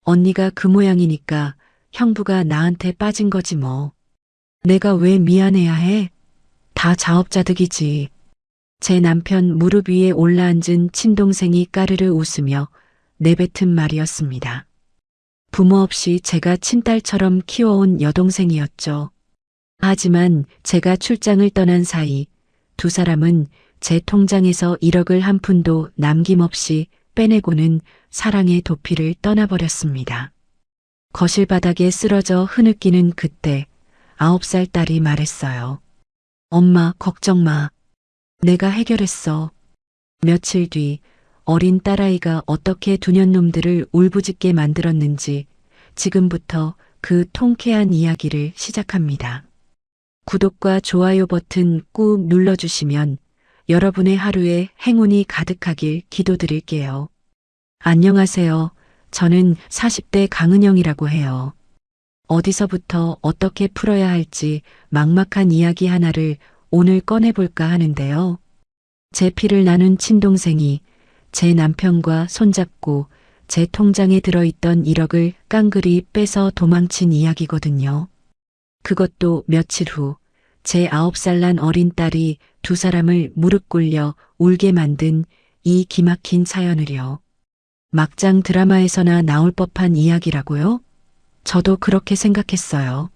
언니가 그 모양이니까 형부가 나한테 빠진 거지 뭐. 내가 왜 미안해야 해? 다 자업자득이지. 제 남편 무릎 위에 올라앉은 친동생이 까르르 웃으며 내뱉은 말이었습니다. 부모 없이 제가 친딸처럼 키워온 여동생이었죠. 하지만 제가 출장을 떠난 사이 두 사람은 제 통장에서 1억을 한 푼도 남김없이 빼내고는 사랑의 도피를 떠나버렸습니다. 거실 바닥에 쓰러져 흐느끼는 그때 9살 딸이 말했어요. 엄마, 걱정 마. 내가 해결했어. 며칠 뒤 어린 딸아이가 어떻게 두년놈들을 울부짖게 만들었는지 지금부터 그 통쾌한 이야기를 시작합니다. 구독과 좋아요 버튼 꾹 눌러주시면 여러분의 하루에 행운이 가득하길 기도드릴게요. 안녕하세요. 저는 40대 강은영이라고 해요. 어디서부터 어떻게 풀어야 할지 막막한 이야기 하나를 오늘 꺼내볼까 하는데요. 제 피를 나눈 친동생이 제 남편과 손잡고 제 통장에 들어있던 1억을 깡그리 빼서 도망친 이야기거든요. 그것도 며칠 후 제 9살 난 어린 딸이 두 사람을 무릎 꿇려 울게 만든 이 기막힌 사연을요. 막장 드라마에서나 나올 법한 이야기라고요? 저도 그렇게 생각했어요.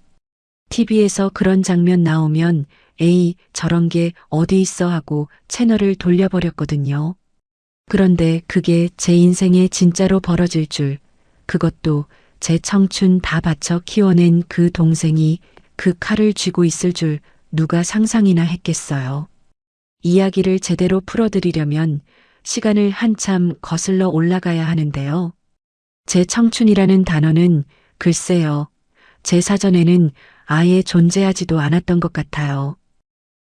TV에서 그런 장면 나오면 에이, 저런 게 어디 있어 하고 채널을 돌려버렸거든요. 그런데 그게 제 인생에 진짜로 벌어질 줄, 그것도 제 청춘 다 바쳐 키워낸 그 동생이 그 칼을 쥐고 있을 줄 누가 상상이나 했겠어요. 이야기를 제대로 풀어드리려면 시간을 한참 거슬러 올라가야 하는데요. 제 청춘이라는 단어는 글쎄요, 제 사전에는 아예 존재하지도 않았던 것 같아요.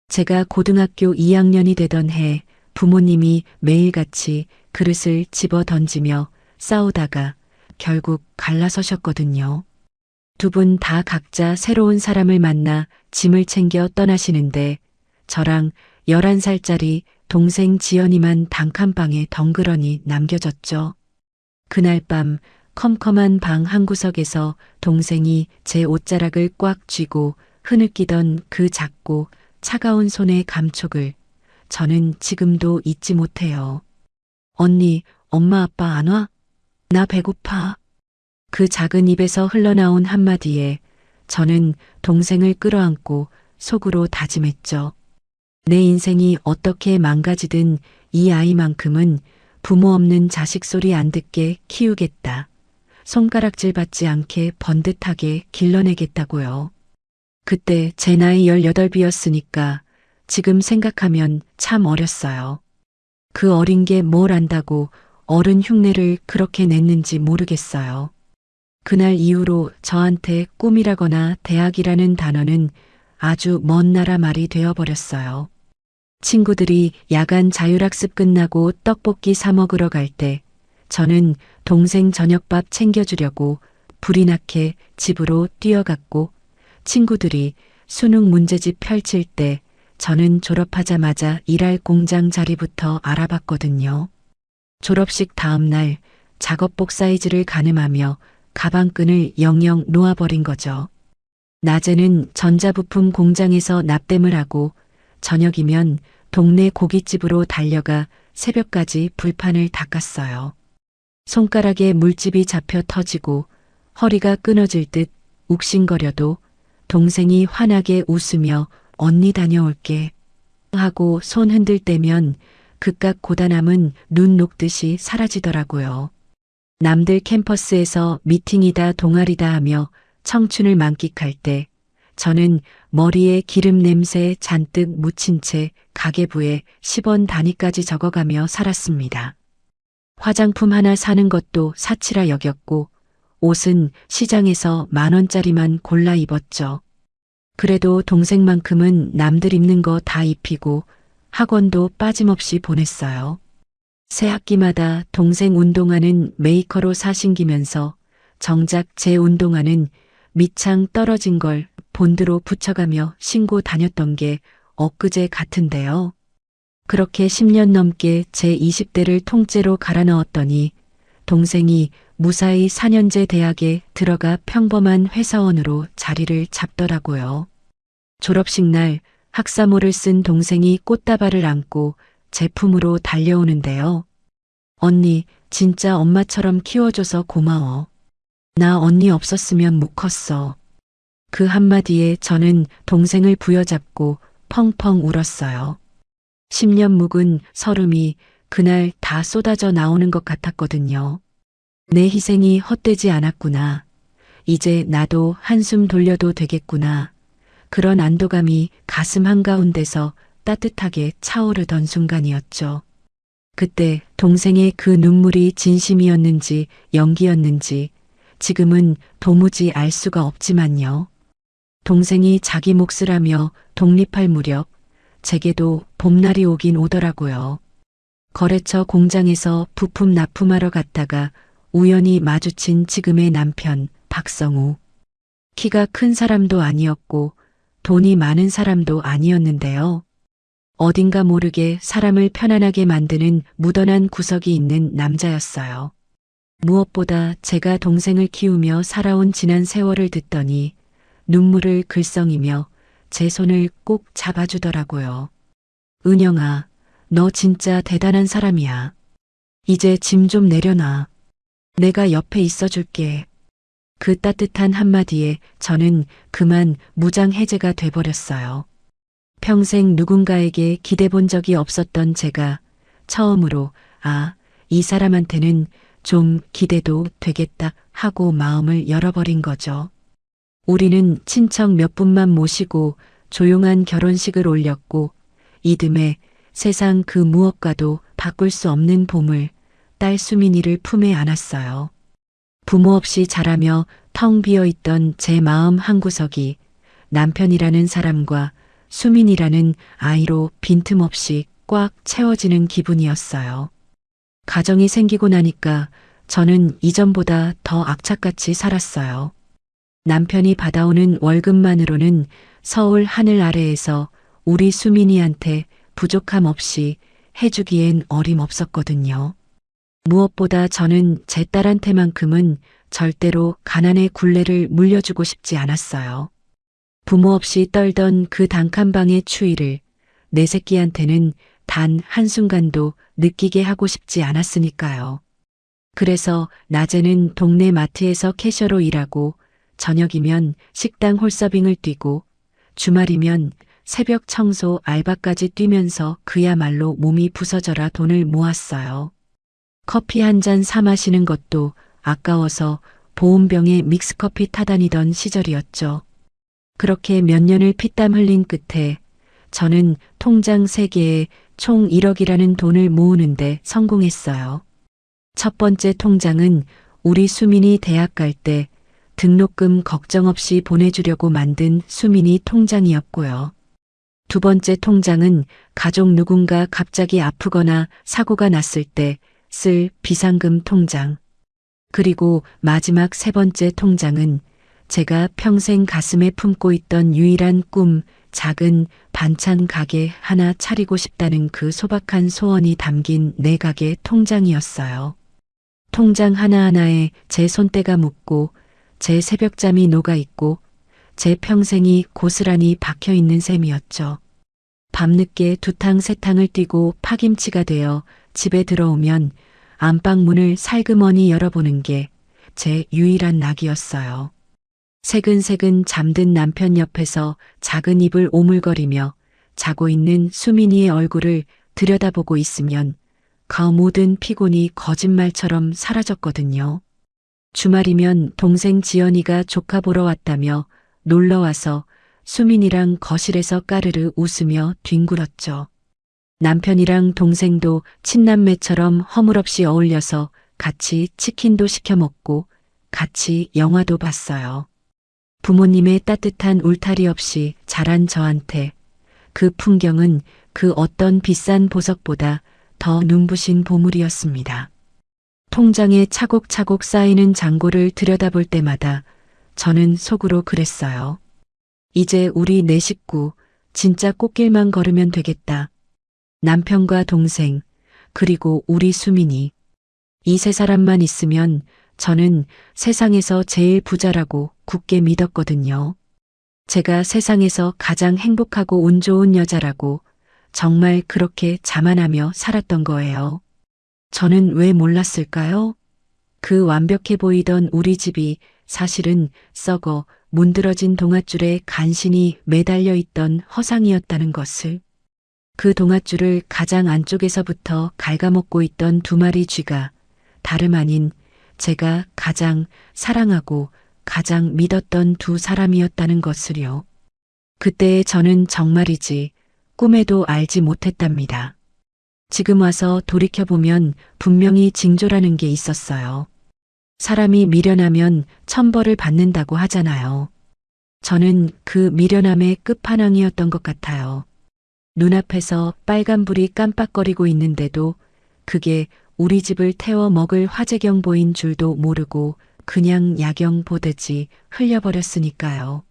제가 고등학교 2학년이 되던 해 부모님이 매일같이 그릇을 집어 던지며 싸우다가 결국 갈라서셨거든요. 두 분 다 각자 새로운 사람을 만나 짐을 챙겨 떠나시는데 저랑 11살짜리 동생 지연이만 단칸방에 덩그러니 남겨졌죠. 그날 밤 컴컴한 방 한구석에서 동생이 제 옷자락을 꽉 쥐고 흐느끼던 그 작고 차가운 손의 감촉을 저는 지금도 잊지 못해요. 언니, 엄마 아빠 안 와? 나 배고파. 그 작은 입에서 흘러나온 한마디에 저는 동생을 끌어안고 속으로 다짐했죠. 내 인생이 어떻게 망가지든 이 아이만큼은 부모 없는 자식 소리 안 듣게 키우겠다. 손가락질 받지 않게 번듯하게 길러내겠다고요. 그때 제 나이 18이었으니까 지금 생각하면 참 어렸어요. 그 어린 게 뭘 안다고 어른 흉내를 그렇게 냈는지 모르겠어요. 그날 이후로 저한테 꿈이라거나 대학이라는 단어는 아주 먼 나라 말이 되어버렸어요. 친구들이 야간 자율학습 끝나고 떡볶이 사 먹으러 갈 때 저는 동생 저녁밥 챙겨주려고 불이 나게 집으로 뛰어갔고 친구들이 수능 문제집 펼칠 때 저는 졸업하자마자 일할 공장 자리부터 알아봤거든요. 졸업식 다음 날 작업복 사이즈를 가늠하며 가방끈을 영영 놓아버린 거죠. 낮에는 전자부품 공장에서 납땜을 하고 저녁이면 동네 고깃집으로 달려가 새벽까지 불판을 닦았어요. 손가락에 물집이 잡혀 터지고 허리가 끊어질 듯 욱신거려도 동생이 환하게 웃으며 언니 다녀올게 하고 손 흔들 때면 그깟 고단함은 눈 녹듯이 사라지더라고요. 남들 캠퍼스에서 미팅이다 동아리다 하며 청춘을 만끽할 때 저는 머리에 기름 냄새 잔뜩 묻힌 채 가계부에 10원 단위까지 적어가며 살았습니다. 화장품 하나 사는 것도 사치라 여겼고 옷은 시장에서 10,000원짜리만 골라 입었죠. 그래도 동생만큼은 남들 입는 거 다 입히고 학원도 빠짐없이 보냈어요. 새 학기마다 동생 운동화는 메이커로 사신기면서 정작 제 운동화는 밑창 떨어진 걸 본드로 붙여가며 신고 다녔던 게 엊그제 같은데요. 그렇게 10년 넘게 제 20대를 통째로 갈아 넣었더니 동생이 무사히 4년제 대학에 들어가 평범한 회사원으로 자리를 잡더라고요. 졸업식 날 학사모를 쓴 동생이 꽃다발을 안고 제품으로 달려오는데요. 언니, 진짜 엄마처럼 키워줘서 고마워. 나 언니 없었으면 못 컸어. 그 한마디에 저는 동생을 부여잡고 펑펑 울었어요. 10년 묵은 서름이 그날 다 쏟아져 나오는 것 같았거든요. 내 희생이 헛되지 않았구나. 이제 나도 한숨 돌려도 되겠구나. 그런 안도감이 가슴 한가운데서 따뜻하게 차오르던 순간이었죠. 그때 동생의 그 눈물이 진심이었는지 연기였는지 지금은 도무지 알 수가 없지만요. 동생이 자기 몫을 하며 독립할 무렵 제게도 봄날이 오긴 오더라고요. 거래처 공장에서 부품 납품하러 갔다가 우연히 마주친 지금의 남편 박성우. 키가 큰 사람도 아니었고 돈이 많은 사람도 아니었는데요. 어딘가 모르게 사람을 편안하게 만드는 무던한 구석이 있는 남자였어요. 무엇보다 제가 동생을 키우며 살아온 지난 세월을 듣더니 눈물을 글썽이며 제 손을 꼭 잡아주더라고요. 은영아, 너 진짜 대단한 사람이야. 이제 짐 좀 내려놔. 내가 옆에 있어줄게. 그 따뜻한 한마디에 저는 그만 무장해제가 돼버렸어요. 평생 누군가에게 기대본 적이 없었던 제가 처음으로 이 사람한테는 좀 기대도 되겠다 하고 마음을 열어버린 거죠. 우리는 친척 몇 분만 모시고 조용한 결혼식을 올렸고 이듬해 세상 그 무엇과도 바꿀 수 없는 보물, 딸 수민이를 품에 안았어요. 부모 없이 자라며 텅 비어있던 제 마음 한구석이 남편이라는 사람과 수민이라는 아이로 빈틈없이 꽉 채워지는 기분이었어요. 가정이 생기고 나니까 저는 이전보다 더 악착같이 살았어요. 남편이 받아오는 월급만으로는 서울 하늘 아래에서 우리 수민이한테 부족함 없이 해주기엔 어림없었거든요. 무엇보다 저는 제 딸한테만큼은 절대로 가난의 굴레를 물려주고 싶지 않았어요. 부모 없이 떨던 그 단칸방의 추위를 내 새끼한테는 단 한순간도 느끼게 하고 싶지 않았으니까요. 그래서 낮에는 동네 마트에서 캐셔로 일하고 저녁이면 식당 홀서빙을 뛰고 주말이면 새벽 청소 알바까지 뛰면서 그야말로 몸이 부서져라 돈을 모았어요. 커피 한 잔 사 마시는 것도 아까워서 보온병에 믹스커피 타다니던 시절이었죠. 그렇게 몇 년을 피땀 흘린 끝에 저는 통장 3개에 총 1억이라는 돈을 모으는데 성공했어요. 첫 번째 통장은 우리 수민이 대학 갈 때 등록금 걱정 없이 보내주려고 만든 수민이 통장이었고요. 두 번째 통장은 가족 누군가 갑자기 아프거나 사고가 났을 때 쓸 비상금 통장. 그리고 마지막 세 번째 통장은 제가 평생 가슴에 품고 있던 유일한 꿈, 작은 반찬 가게 하나 차리고 싶다는 그 소박한 소원이 담긴 내각의 통장이었어요. 통장 하나하나에 제 손때가 묻고 제 새벽잠이 녹아있고 제 평생이 고스란히 박혀있는 셈이었죠. 밤늦게 두탕 세탕을 뛰고 파김치가 되어 집에 들어오면 안방 문을 살그머니 열어보는 게 제 유일한 낙이었어요. 새근새근 잠든 남편 옆에서 작은 입을 오물거리며 자고 있는 수민이의 얼굴을 들여다보고 있으면 그 모든 피곤이 거짓말처럼 사라졌거든요. 주말이면 동생 지연이가 조카 보러 왔다며 놀러와서 수민이랑 거실에서 까르르 웃으며 뒹굴었죠. 남편이랑 동생도 친남매처럼 허물없이 어울려서 같이 치킨도 시켜 먹고 같이 영화도 봤어요. 부모님의 따뜻한 울타리 없이 자란 저한테 그 풍경은 그 어떤 비싼 보석보다 더 눈부신 보물이었습니다. 통장에 차곡차곡 쌓이는 잔고를 들여다볼 때마다 저는 속으로 그랬어요. 이제 우리 네 식구 진짜 꽃길만 걸으면 되겠다. 남편과 동생, 그리고 우리 수민이. 이 세 사람만 있으면 저는 세상에서 제일 부자라고 굳게 믿었거든요. 제가 세상에서 가장 행복하고 운 좋은 여자라고 정말 그렇게 자만하며 살았던 거예요. 저는 왜 몰랐을까요? 그 완벽해 보이던 우리 집이 사실은 썩어 문드러진 동아줄에 간신히 매달려 있던 허상이었다는 것을. 그 동아줄을 가장 안쪽에서부터 갉아먹고 있던 두 마리 쥐가 다름 아닌 제가 가장 사랑하고 가장 믿었던 두 사람이었다는 것을요. 그때의 저는 정말이지 꿈에도 알지 못했답니다. 지금 와서 돌이켜보면 분명히 징조라는 게 있었어요. 사람이 미련하면 천벌을 받는다고 하잖아요. 저는 그 미련함의 끝판왕이었던 것 같아요. 눈앞에서 빨간불이 깜빡거리고 있는데도 그게 우리 집을 태워 먹을 화재경 보인 줄도 모르고 그냥 야경 보듯이 흘려버렸으니까요.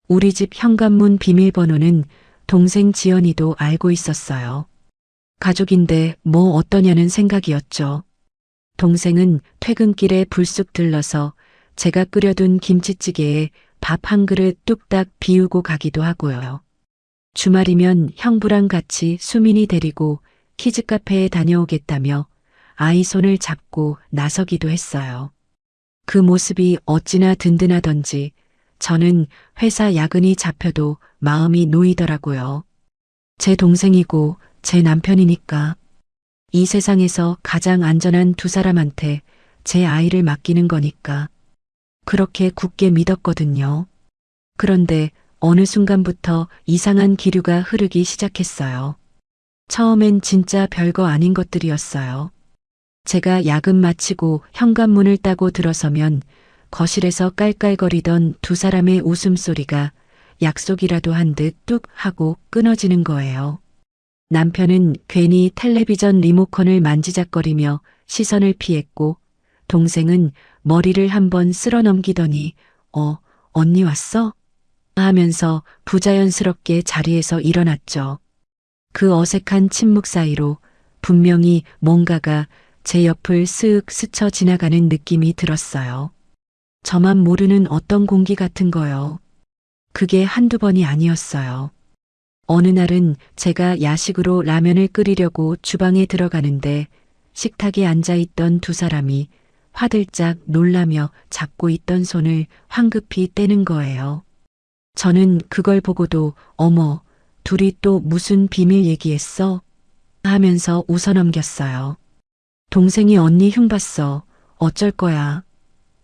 우리 집 현관문 비밀번호는 동생 지연이도 알고 있었어요. 가족인데 뭐 어떠냐는 생각이었죠. 동생은 퇴근길에 불쑥 들러서 제가 끓여둔 김치찌개에 밥 한 그릇 뚝딱 비우고 가기도 하고요. 주말이면 형부랑 같이 수민이 데리고 키즈카페에 다녀오겠다며 아이 손을 잡고 나서기도 했어요. 그 모습이 어찌나 든든하던지 저는 회사 야근이 잡혀도 마음이 놓이더라고요. 제 동생이고 제 남편이니까 이 세상에서 가장 안전한 두 사람한테 제 아이를 맡기는 거니까 그렇게 굳게 믿었거든요. 그런데 어느 순간부터 이상한 기류가 흐르기 시작했어요. 처음엔 진짜 별거 아닌 것들이었어요. 제가 야근 마치고 현관문을 따고 들어서면 거실에서 깔깔거리던 두 사람의 웃음소리가 약속이라도 한 듯 뚝 하고 끊어지는 거예요. 남편은 괜히 텔레비전 리모컨을 만지작거리며 시선을 피했고 동생은 머리를 한번 쓸어 넘기더니 언니 왔어? 하면서 부자연스럽게 자리에서 일어났죠. 그 어색한 침묵 사이로 분명히 뭔가가 제 옆을 쓱 스쳐 지나가는 느낌이 들었어요. 저만 모르는 어떤 공기 같은 거요. 그게 한두 번이 아니었어요. 어느 날은 제가 야식으로 라면을 끓이려고 주방에 들어가는데 식탁에 앉아있던 두 사람이 화들짝 놀라며 잡고 있던 손을 황급히 떼는 거예요. 저는 그걸 보고도 어머, 둘이 또 무슨 비밀 얘기했어? 하면서 웃어넘겼어요. 동생이 언니 흉봤어. 어쩔 거야.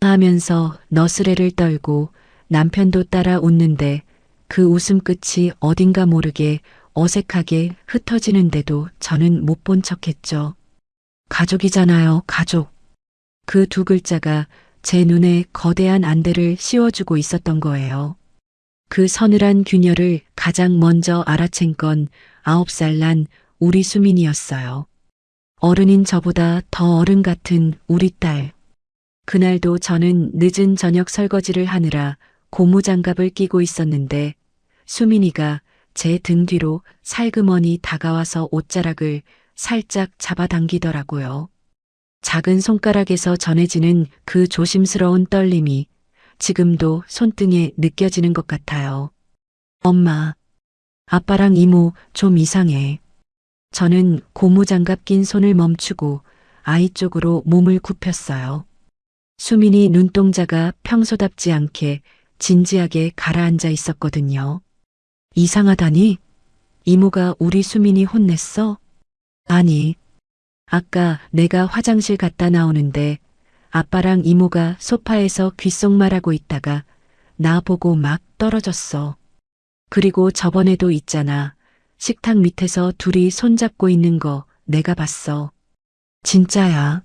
하면서 너스레를 떨고 남편도 따라 웃는데 그 웃음 끝이 어딘가 모르게 어색하게 흩어지는데도 저는 못 본 척했죠. 가족이잖아요, 가족. 그 두 글자가 제 눈에 거대한 안대를 씌워주고 있었던 거예요. 그 서늘한 균열을 가장 먼저 알아챈 건 9살 난 우리 수민이었어요. 어른인 저보다 더 어른 같은 우리 딸. 그날도 저는 늦은 저녁 설거지를 하느라 고무장갑을 끼고 있었는데 수민이가 제 등 뒤로 살그머니 다가와서 옷자락을 살짝 잡아당기더라고요. 작은 손가락에서 전해지는 그 조심스러운 떨림이 지금도 손등에 느껴지는 것 같아요. 엄마, 아빠랑 이모 좀 이상해. 저는 고무장갑 낀 손을 멈추고 아이 쪽으로 몸을 굽혔어요. 수민이 눈동자가 평소답지 않게 진지하게 가라앉아 있었거든요. 이상하다니? 이모가 우리 수민이 혼냈어? 아니, 아까 내가 화장실 갔다 나오는데 아빠랑 이모가 소파에서 귓속말하고 있다가 나 보고 막 떨어졌어. 그리고 저번에도 있잖아. 식탁 밑에서 둘이 손잡고 있는 거 내가 봤어. 진짜야.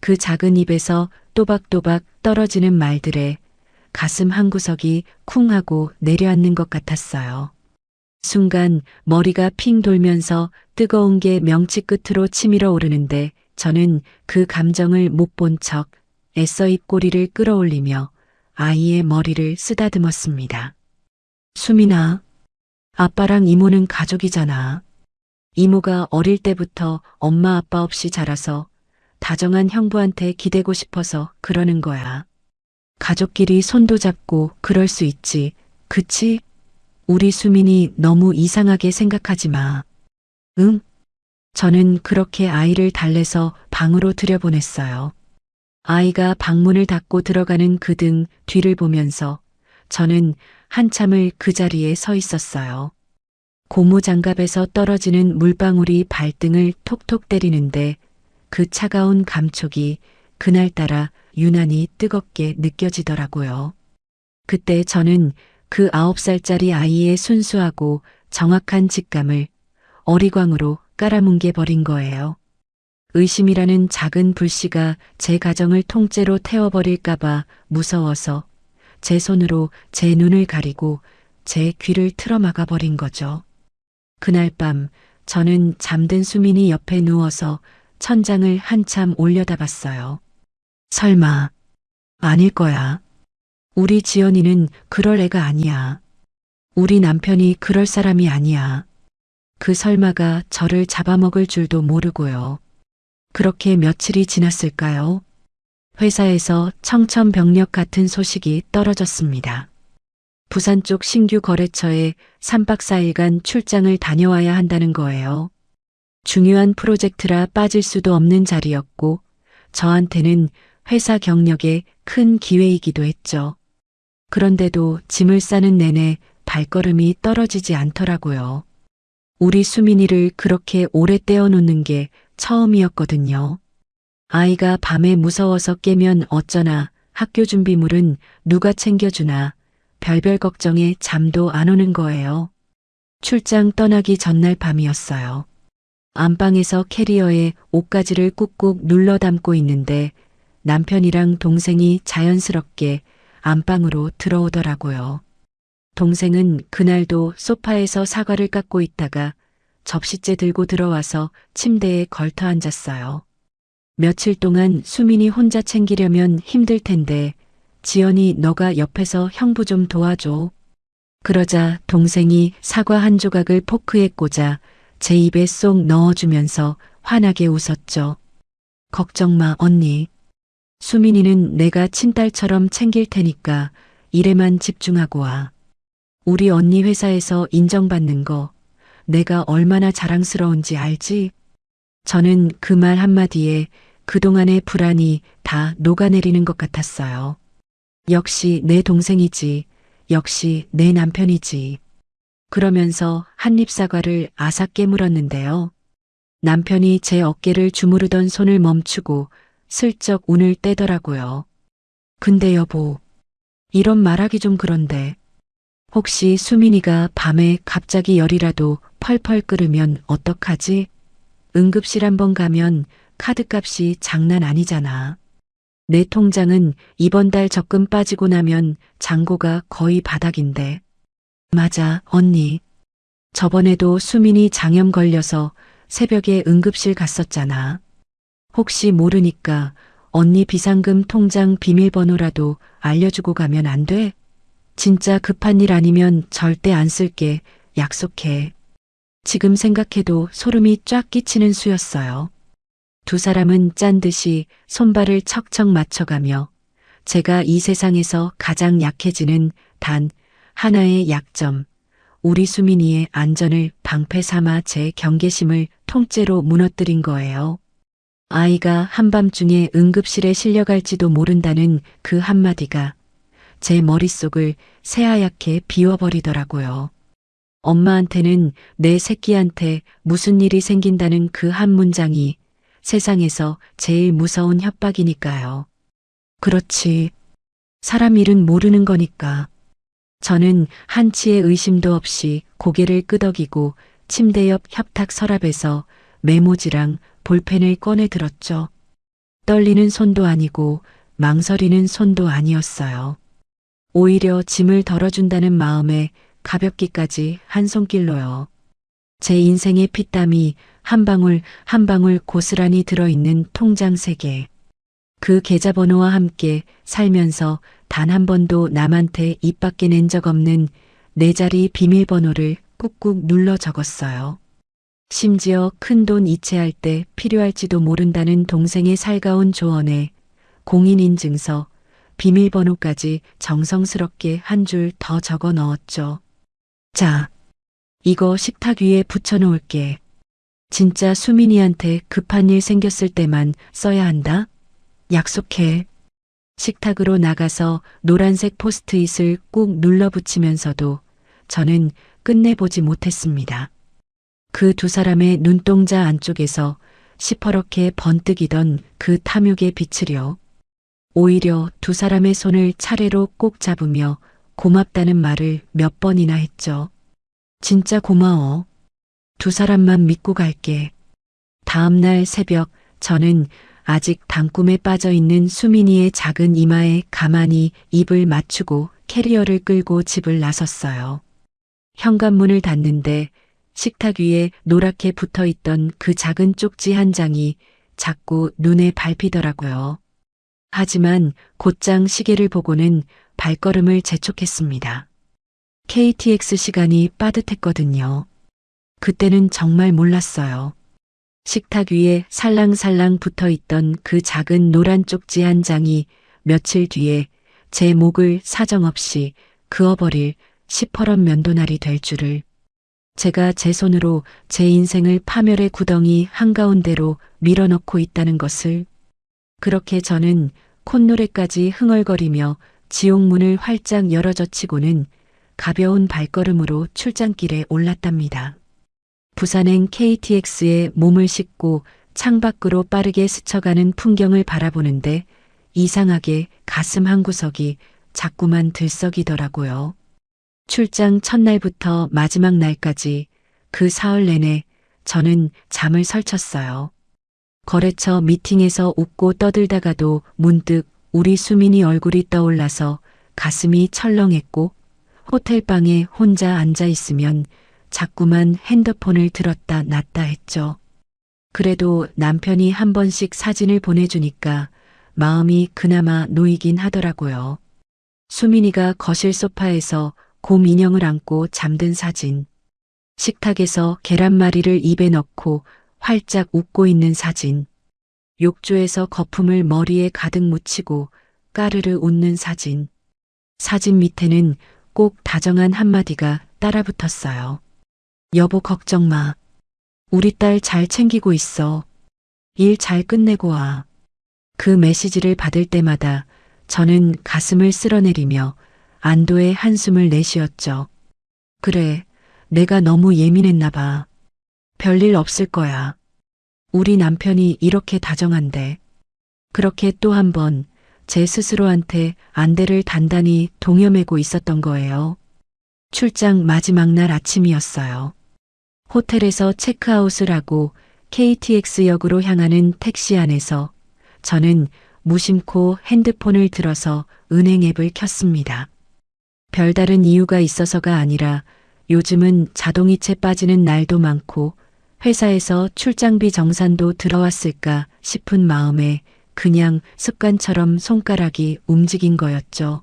그 작은 입에서 또박또박 떨어지는 말들에 가슴 한구석이 쿵 하고 내려앉는 것 같았어요. 순간 머리가 핑 돌면서 뜨거운 게 명치 끝으로 치밀어 오르는데 저는 그 감정을 못 본 척 애써 입꼬리를 끌어올리며 아이의 머리를 쓰다듬었습니다. 수민아, 아빠랑 이모는 가족이잖아. 이모가 어릴 때부터 엄마 아빠 없이 자라서 다정한 형부한테 기대고 싶어서 그러는 거야. 가족끼리 손도 잡고 그럴 수 있지. 그치? 우리 수민이 너무 이상하게 생각하지 마. 응? 저는 그렇게 아이를 달래서 방으로 들여보냈어요. 아이가 방문을 닫고 들어가는 그 등 뒤를 보면서 저는 한참을 그 자리에 서 있었어요. 고무장갑에서 떨어지는 물방울이 발등을 톡톡 때리는데 그 차가운 감촉이 그날따라 유난히 뜨겁게 느껴지더라고요. 그때 저는 그 9살짜리 아이의 순수하고 정확한 직감을 어리광으로 깔아뭉개 버린 거예요. 의심이라는 작은 불씨가 제 가정을 통째로 태워버릴까봐 무서워서 제 손으로 제 눈을 가리고 제 귀를 틀어막아 버린 거죠. 그날 밤 저는 잠든 수민이 옆에 누워서 천장을 한참 올려다봤어요. 설마 아닐 거야. 우리 지연이는 그럴 애가 아니야. 우리 남편이 그럴 사람이 아니야. 그 설마가 저를 잡아먹을 줄도 모르고요. 그렇게 며칠이 지났을까요? 회사에서 청천벽력 같은 소식이 떨어졌습니다. 부산 쪽 신규 거래처에 3박 4일간 출장을 다녀와야 한다는 거예요. 중요한 프로젝트라 빠질 수도 없는 자리였고 저한테는 회사 경력에 큰 기회이기도 했죠. 그런데도 짐을 싸는 내내 발걸음이 떨어지지 않더라고요. 우리 수민이를 그렇게 오래 떼어놓는 게 처음이었거든요. 아이가 밤에 무서워서 깨면 어쩌나, 학교 준비물은 누가 챙겨주나, 별별 걱정에 잠도 안 오는 거예요. 출장 떠나기 전날 밤이었어요. 안방에서 캐리어에 옷가지를 꾹꾹 눌러 담고 있는데 남편이랑 동생이 자연스럽게 안방으로 들어오더라고요. 동생은 그날도 소파에서 사과를 깎고 있다가 접시째 들고 들어와서 침대에 걸터 앉았어요. 며칠 동안 수민이 혼자 챙기려면 힘들 텐데 지연이 너가 옆에서 형부 좀 도와줘. 그러자 동생이 사과 한 조각을 포크에 꽂아 제 입에 쏙 넣어주면서 환하게 웃었죠. 걱정 마 언니. 수민이는 내가 친딸처럼 챙길 테니까 일에만 집중하고 와. 우리 언니 회사에서 인정받는 거 내가 얼마나 자랑스러운지 알지? 저는 그 말 한마디에 그동안의 불안이 다 녹아내리는 것 같았어요. 역시 내 동생이지. 역시 내 남편이지. 그러면서 한입 사과를 아삭 깨물었는데요. 남편이 제 어깨를 주무르던 손을 멈추고 슬쩍 운을 떼더라고요. 근데 여보, 이런 말하기 좀 그런데 혹시 수민이가 밤에 갑자기 열이라도 펄펄 끓으면 어떡하지? 응급실 한번 가면 카드값이 장난 아니잖아. 내 통장은 이번 달 적금 빠지고 나면 잔고가 거의 바닥인데. 맞아, 언니. 저번에도 수민이 장염 걸려서 새벽에 응급실 갔었잖아. 혹시 모르니까 언니 비상금 통장 비밀번호라도 알려주고 가면 안 돼? 진짜 급한 일 아니면 절대 안 쓸게. 약속해. 지금 생각해도 소름이 쫙 끼치는 수였어요. 두 사람은 짠 듯이 손발을 척척 맞춰가며 제가 이 세상에서 가장 약해지는 단 하나의 약점, 우리 수민이의 안전을 방패 삼아 제 경계심을 통째로 무너뜨린 거예요. 아이가 한밤중에 응급실에 실려갈지도 모른다는 그 한마디가 제 머릿속을 새하얗게 비워버리더라고요. 엄마한테는 내 새끼한테 무슨 일이 생긴다는 그 한 문장이 세상에서 제일 무서운 협박이니까요. 그렇지. 사람 일은 모르는 거니까. 저는 한치의 의심도 없이 고개를 끄덕이고 침대 옆 협탁 서랍에서 메모지랑 볼펜을 꺼내 들었죠. 떨리는 손도 아니고 망설이는 손도 아니었어요. 오히려 짐을 덜어준다는 마음에 가볍기까지 한 손길로요. 제 인생의 피땀이 한 방울 한 방울 고스란히 들어있는 통장 3개. 그 계좌번호와 함께 살면서 단 한 번도 남한테 입 밖에 낸 적 없는 4자리 비밀번호를 꾹꾹 눌러 적었어요. 심지어 큰돈 이체할 때 필요할지도 모른다는 동생의 살가운 조언에 공인인증서, 비밀번호까지 정성스럽게 한 줄 더 적어 넣었죠. 자, 이거 식탁 위에 붙여놓을게. 진짜 수민이한테 급한 일 생겼을 때만 써야 한다? 약속해. 식탁으로 나가서 노란색 포스트잇을 꾹 눌러붙이면서도 저는 끝내보지 못했습니다. 그 두 사람의 눈동자 안쪽에서 시퍼렇게 번뜩이던 그 탐욕의 빛을요. 오히려 두 사람의 손을 차례로 꼭 잡으며 고맙다는 말을 몇 번이나 했죠. 진짜 고마워. 두 사람만 믿고 갈게. 다음 날 새벽 저는 아직 단꿈에 빠져 있는 수민이의 작은 이마에 가만히 입을 맞추고 캐리어를 끌고 집을 나섰어요. 현관문을 닫는데 식탁 위에 노랗게 붙어 있던 그 작은 쪽지 한 장이 자꾸 눈에 밟히더라고요. 하지만 곧장 시계를 보고는 발걸음을 재촉했습니다. KTX 시간이 빠듯했거든요. 그때는 정말 몰랐어요. 식탁 위에 살랑살랑 붙어 있던 그 작은 노란 쪽지 한 장이 며칠 뒤에 제 목을 사정없이 그어버릴 시퍼런 면도날이 될 줄을. 제가 제 손으로 제 인생을 파멸의 구덩이 한가운데로 밀어넣고 있다는 것을. 그렇게 저는 콧노래까지 흥얼거리며 지옥문을 활짝 열어젖히고는 가벼운 발걸음으로 출장길에 올랐답니다. 부산행 KTX에 몸을 싣고 창밖으로 빠르게 스쳐가는 풍경을 바라보는데 이상하게 가슴 한구석이 자꾸만 들썩이더라고요. 출장 첫날부터 마지막 날까지 그 사흘 내내 저는 잠을 설쳤어요. 거래처 미팅에서 웃고 떠들다가도 문득 우리 수민이 얼굴이 떠올라서 가슴이 철렁했고 호텔방에 혼자 앉아 있으면 자꾸만 핸드폰을 들었다 놨다 했죠. 그래도 남편이 한 번씩 사진을 보내주니까 마음이 그나마 놓이긴 하더라고요. 수민이가 거실 소파에서 곰 인형을 안고 잠든 사진, 식탁에서 계란말이를 입에 넣고 활짝 웃고 있는 사진, 욕조에서 거품을 머리에 가득 묻히고 까르르 웃는 사진. 사진 밑에는 꼭 다정한 한마디가 따라붙었어요. 여보 걱정 마. 우리 딸 잘 챙기고 있어. 일 잘 끝내고 와. 그 메시지를 받을 때마다 저는 가슴을 쓸어내리며 안도의 한숨을 내쉬었죠. 그래, 내가 너무 예민했나 봐. 별일 없을 거야. 우리 남편이 이렇게 다정한데. 그렇게 또 한 번 제 스스로한테 안대를 단단히 동여매고 있었던 거예요. 출장 마지막 날 아침이었어요. 호텔에서 체크아웃을 하고 KTX역으로 향하는 택시 안에서 저는 무심코 핸드폰을 들어서 은행 앱을 켰습니다. 별다른 이유가 있어서가 아니라 요즘은 자동이체 빠지는 날도 많고 회사에서 출장비 정산도 들어왔을까 싶은 마음에 그냥 습관처럼 손가락이 움직인 거였죠.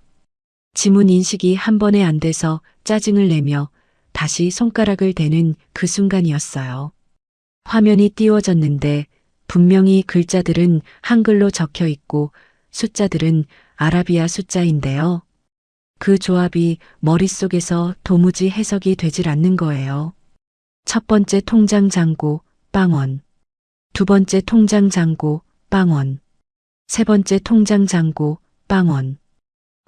지문 인식이 한 번에 안 돼서 짜증을 내며 다시 손가락을 대는 그 순간이었어요. 화면이 띄워졌는데 분명히 글자들은 한글로 적혀 있고 숫자들은 아라비아 숫자인데요. 그 조합이 머릿속에서 도무지 해석이 되질 않는 거예요. 첫 번째 통장 잔고, 빵원. 두 번째 통장 잔고, 빵원. 세 번째 통장 잔고, 빵원.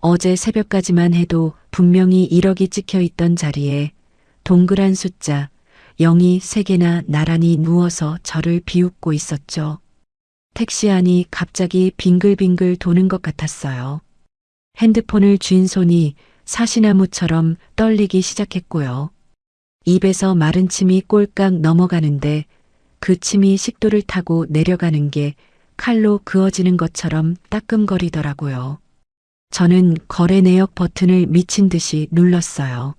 어제 새벽까지만 해도 분명히 1억이 찍혀 있던 자리에 동그란 숫자 0이 3개나 나란히 누워서 저를 비웃고 있었죠. 택시 안이 갑자기 빙글빙글 도는 것 같았어요. 핸드폰을 쥔 손이 사시나무처럼 떨리기 시작했고요. 입에서 마른 침이 꼴깍 넘어가는데 그 침이 식도를 타고 내려가는 게 칼로 그어지는 것처럼 따끔거리더라고요. 저는 거래 내역 버튼을 미친 듯이 눌렀어요.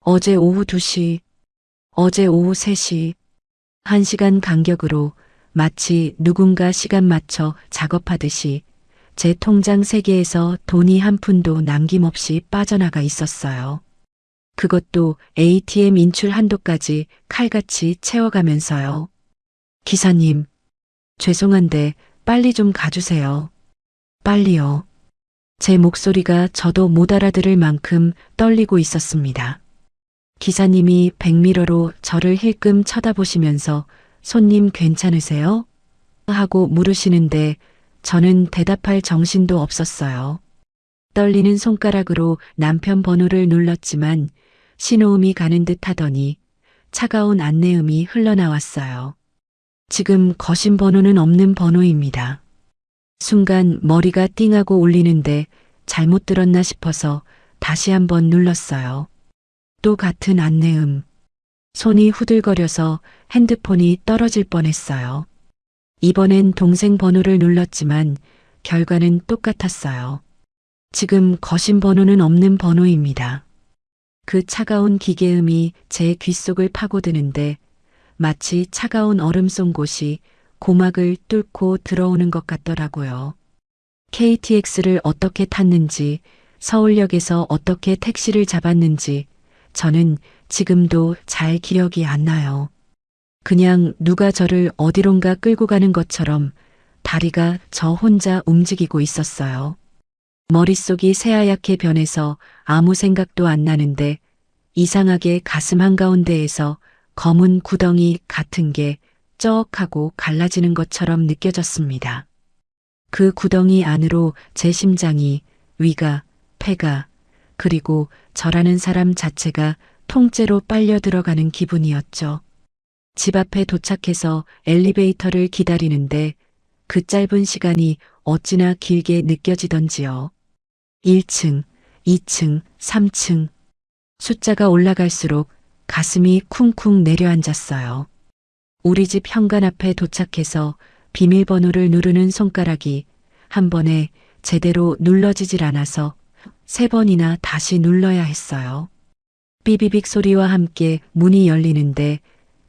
어제 오후 2시, 어제 오후 3시, 1시간 간격으로 마치 누군가 시간 맞춰 작업하듯이 제 통장 세계에서 돈이 한 푼도 남김없이 빠져나가 있었어요. 그것도 ATM 인출 한도까지 칼같이 채워가면서요. 기사님, 죄송한데 빨리 좀 가주세요. 빨리요. 제 목소리가 저도 못 알아들을 만큼 떨리고 있었습니다. 기사님이 백미러로 저를 힐끔 쳐다보시면서 손님 괜찮으세요? 하고 물으시는데 저는 대답할 정신도 없었어요. 떨리는 손가락으로 남편 번호를 눌렀지만 신호음이 가는 듯 하더니 차가운 안내음이 흘러나왔어요. 지금 거신 번호는 없는 번호입니다. 순간 머리가 띵하고 울리는데 잘못 들었나 싶어서 다시 한번 눌렀어요. 또 같은 안내음. 손이 후들거려서 핸드폰이 떨어질 뻔했어요. 이번엔 동생 번호를 눌렀지만 결과는 똑같았어요. 지금 거신 번호는 없는 번호입니다. 그 차가운 기계음이 제 귓속을 파고드는데 마치 차가운 얼음 쏜 곳이 고막을 뚫고 들어오는 것 같더라고요. KTX를 어떻게 탔는지, 서울역에서 어떻게 택시를 잡았는지 저는 지금도 잘 기억이 안 나요. 그냥 누가 저를 어디론가 끌고 가는 것처럼 다리가 저 혼자 움직이고 있었어요. 머릿속이 새하얗게 변해서 아무 생각도 안 나는데 이상하게 가슴 한가운데에서 검은 구덩이 같은 게 쩍 하고 갈라지는 것처럼 느껴졌습니다. 그 구덩이 안으로 제 심장이, 위가, 폐가, 그리고 저라는 사람 자체가 통째로 빨려 들어가는 기분이었죠. 집 앞에 도착해서 엘리베이터를 기다리는데 그 짧은 시간이 어찌나 길게 느껴지던지요. 1층, 2층, 3층. 숫자가 올라갈수록 가슴이 쿵쿵 내려앉았어요. 우리 집 현관 앞에 도착해서 비밀번호를 누르는 손가락이 한 번에 제대로 눌러지질 않아서 3번이나 다시 눌러야 했어요. 삐비빅 소리와 함께 문이 열리는데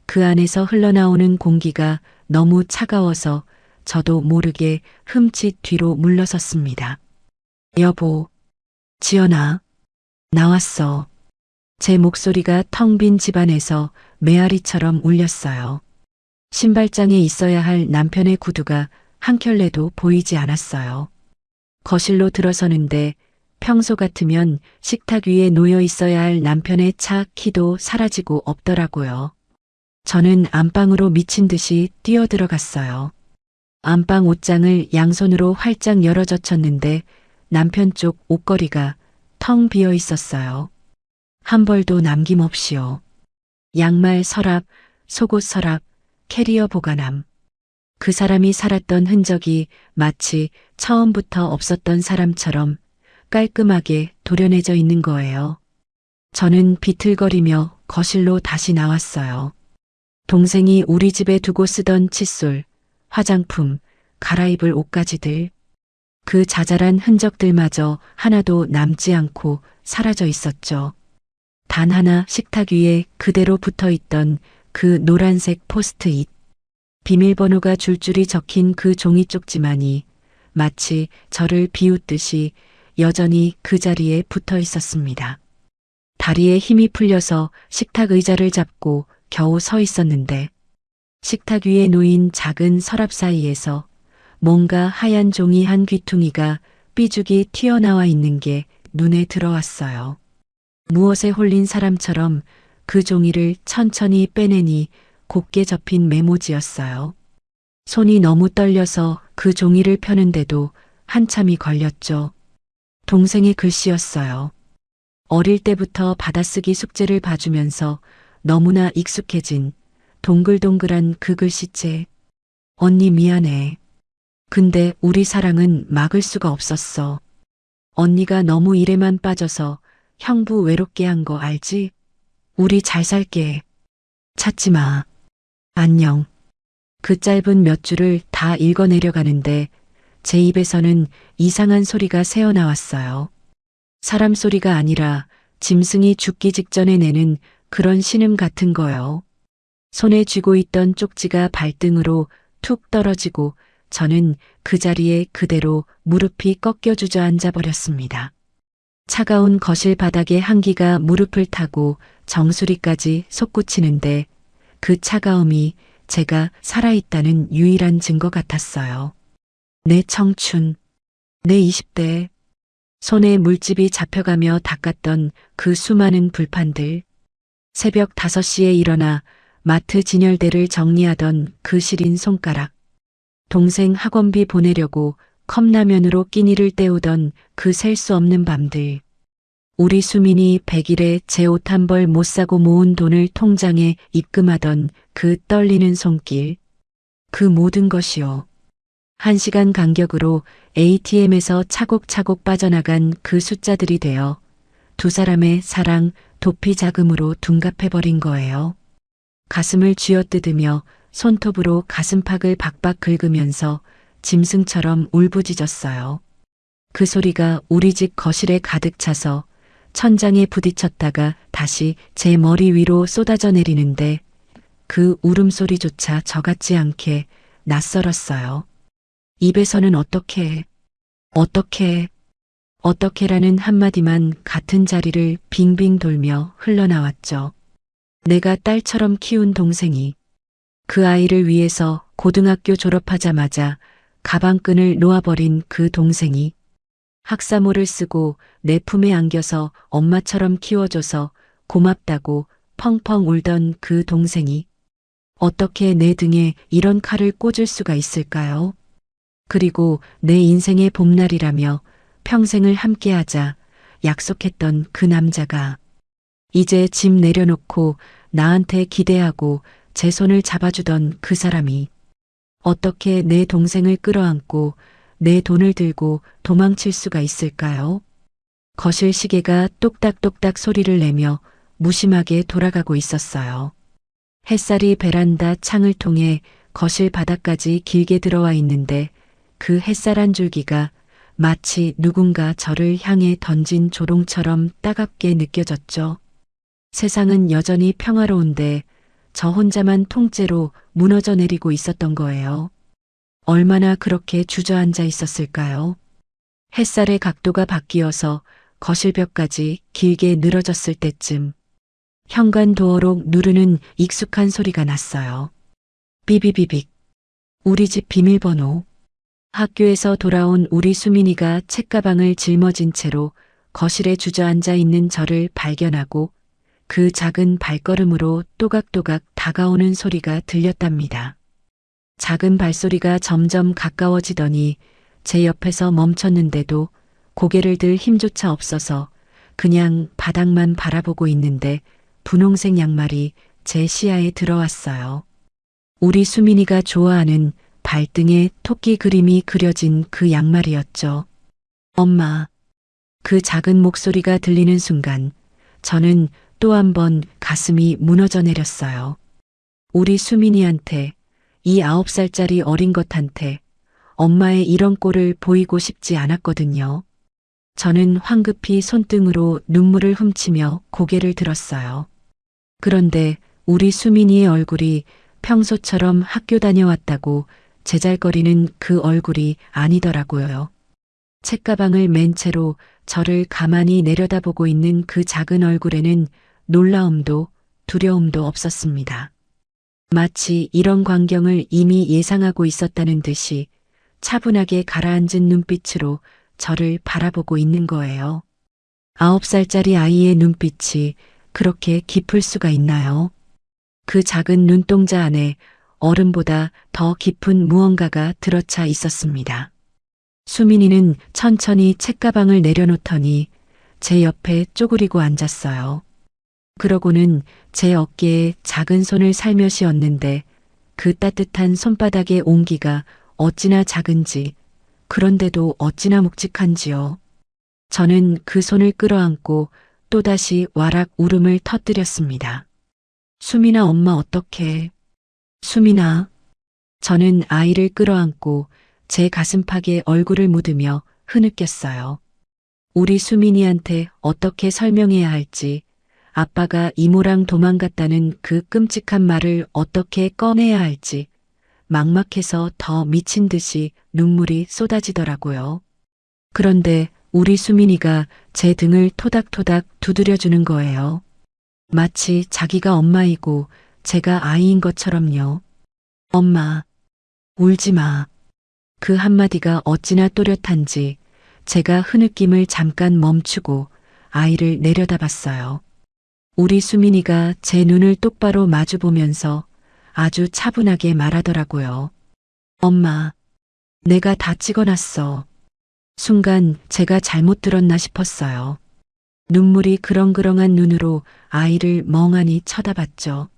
그 안에서 흘러나오는 공기가 너무 차가워서 저도 모르게 흠칫 뒤로 물러섰습니다. 여보, 지연아, 나왔어. 제 목소리가 텅 빈 집안에서 메아리처럼 울렸어요. 신발장에 있어야 할 남편의 구두가 한 켤레도 보이지 않았어요. 거실로 들어서는데 평소 같으면 식탁 위에 놓여 있어야 할 남편의 차 키도 사라지고 없더라고요. 저는 안방으로 미친 듯이 뛰어들어갔어요. 안방 옷장을 양손으로 활짝 열어 젖혔는데 남편 쪽 옷걸이가 텅 비어 있었어요. 한 벌도 남김없이요. 양말 서랍, 속옷 서랍, 캐리어 보관함. 그 사람이 살았던 흔적이 마치 처음부터 없었던 사람처럼 깔끔하게 도려내져 있는 거예요. 저는 비틀거리며 거실로 다시 나왔어요. 동생이 우리 집에 두고 쓰던 칫솔, 화장품, 갈아입을 옷가지들. 그 자잘한 흔적들마저 하나도 남지 않고 사라져 있었죠. 단 하나 식탁 위에 그대로 붙어 있던 그 노란색 포스트잇. 비밀번호가 줄줄이 적힌 그 종이 쪽지만이 마치 저를 비웃듯이 여전히 그 자리에 붙어 있었습니다. 다리에 힘이 풀려서 식탁 의자를 잡고 겨우 서 있었는데 식탁 위에 놓인 작은 서랍 사이에서 뭔가 하얀 종이 한 귀퉁이가 삐죽이 튀어나와 있는 게 눈에 들어왔어요. 무엇에 홀린 사람처럼 그 종이를 천천히 빼내니 곱게 접힌 메모지였어요. 손이 너무 떨려서 그 종이를 펴는데도 한참이 걸렸죠. 동생의 글씨였어요. 어릴 때부터 받아쓰기 숙제를 봐주면서 너무나 익숙해진 동글동글한 그 글씨체. 언니 미안해. 근데 우리 사랑은 막을 수가 없었어. 언니가 너무 일에만 빠져서 형부 외롭게 한 거 알지? 우리 잘 살게. 찾지 마. 안녕. 그 짧은 몇 줄을 다 읽어내려가는데 제 입에서는 이상한 소리가 새어나왔어요. 사람 소리가 아니라 짐승이 죽기 직전에 내는 그런 신음 같은 거요. 손에 쥐고 있던 쪽지가 발등으로 툭 떨어지고 저는 그 자리에 그대로 무릎이 꺾여 주저앉아 버렸습니다. 차가운 거실 바닥에 한기가 무릎을 타고 정수리까지 솟구치는데 그 차가움이 제가 살아있다는 유일한 증거 같았어요. 내 청춘, 내 20대, 손에 물집이 잡혀가며 닦았던 그 수많은 불판들, 새벽 5시에 일어나 마트 진열대를 정리하던 그 시린 손가락, 동생 학원비 보내려고 컵라면으로 끼니를 때우던 그 셀 수 없는 밤들, 우리 수민이 100일에 제 옷 한 벌 못 사고 모은 돈을 통장에 입금하던 그 떨리는 손길, 그 모든 것이요. 1시간 간격으로 ATM에서 차곡차곡 빠져나간 그 숫자들이 되어 두 사람의 사랑 도피 자금으로 둔갑해버린 거예요. 가슴을 쥐어뜯으며 손톱으로 가슴팍을 박박 긁으면서 짐승처럼 울부짖었어요. 그 소리가 우리 집 거실에 가득 차서 천장에 부딪혔다가 다시 제 머리 위로 쏟아져 내리는데 그 울음소리조차 저 같지 않게 낯설었어요. 입에서는 어떻게라는 한마디만 같은 자리를 빙빙 돌며 흘러나왔죠. 내가 딸처럼 키운 동생이 그 아이를 위해서 고등학교 졸업하자마자 가방끈을 놓아버린 그 동생이 학사모를 쓰고 내 품에 안겨서 엄마처럼 키워줘서 고맙다고 펑펑 울던 그 동생이 어떻게 내 등에 이런 칼을 꽂을 수가 있을까요? 그리고 내 인생의 봄날이라며 평생을 함께하자 약속했던 그 남자가 이제 집 내려놓고 나한테 기대하고 제 손을 잡아주던 그 사람이 어떻게 내 동생을 끌어안고 내 돈을 들고 도망칠 수가 있을까요? 거실 시계가 똑딱똑딱 소리를 내며 무심하게 돌아가고 있었어요. 햇살이 베란다 창을 통해 거실 바닥까지 길게 들어와 있는데 그 햇살 한 줄기가 마치 누군가 저를 향해 던진 조롱처럼 따갑게 느껴졌죠. 세상은 여전히 평화로운데 저 혼자만 통째로 무너져 내리고 있었던 거예요. 얼마나 그렇게 주저앉아 있었을까요? 햇살의 각도가 바뀌어서 거실벽까지 길게 늘어졌을 때쯤 현관 도어록 누르는 익숙한 소리가 났어요. 삐비비빅. 우리 집 비밀번호. 학교에서 돌아온 우리 수민이가 책가방을 짊어진 채로 거실에 주저앉아 있는 저를 발견하고 그 작은 발걸음으로 또각또각 다가오는 소리가 들렸답니다. 작은 발소리가 점점 가까워지더니 제 옆에서 멈췄는데도 고개를 들 힘조차 없어서 그냥 바닥만 바라보고 있는데 분홍색 양말이 제 시야에 들어왔어요. 우리 수민이가 좋아하는 발등에 토끼 그림이 그려진 그 양말이었죠. 엄마. 그 작은 목소리가 들리는 순간 저는 또 한 번 가슴이 무너져 내렸어요. 우리 수민이한테, 이 9살짜리 어린 것한테 엄마의 이런 꼴을 보이고 싶지 않았거든요. 저는 황급히 손등으로 눈물을 훔치며 고개를 들었어요. 그런데 우리 수민이의 얼굴이 평소처럼 학교 다녀왔다고 제잘거리는 그 얼굴이 아니더라고요. 책가방을 맨 채로 저를 가만히 내려다보고 있는 그 작은 얼굴에는 놀라움도 두려움도 없었습니다. 마치 이런 광경을 이미 예상하고 있었다는 듯이 차분하게 가라앉은 눈빛으로 저를 바라보고 있는 거예요. 9살짜리 아이의 눈빛이 그렇게 깊을 수가 있나요? 그 작은 눈동자 안에 얼음보다 더 깊은 무언가가 들어차 있었습니다. 수민이는 천천히 책가방을 내려놓더니 제 옆에 쪼그리고 앉았어요. 그러고는 제 어깨에 작은 손을 살며시 얹는데 그 따뜻한 손바닥의 온기가 어찌나 작은지 그런데도 어찌나 묵직한지요. 저는 그 손을 끌어안고 또다시 와락 울음을 터뜨렸습니다. 수민아 엄마 어떡해. 수민아. 저는 아이를 끌어안고 제 가슴팍에 얼굴을 묻으며 흐느꼈어요. 우리 수민이한테 어떻게 설명해야 할지, 아빠가 이모랑 도망갔다는 그 끔찍한 말을 어떻게 꺼내야 할지 막막해서 더 미친 듯이 눈물이 쏟아지더라고요. 그런데 우리 수민이가 제 등을 토닥토닥 두드려주는 거예요. 마치 자기가 엄마이고 제가 아이인 것처럼요. 엄마, 울지 마. 그 한마디가 어찌나 또렷한지 제가 흐느낌을 잠깐 멈추고 아이를 내려다봤어요. 우리 수민이가 제 눈을 똑바로 마주보면서 아주 차분하게 말하더라고요. 엄마, 내가 다 찍어놨어. 순간 제가 잘못 들었나 싶었어요. 눈물이 그렁그렁한 눈으로 아이를 멍하니 쳐다봤죠.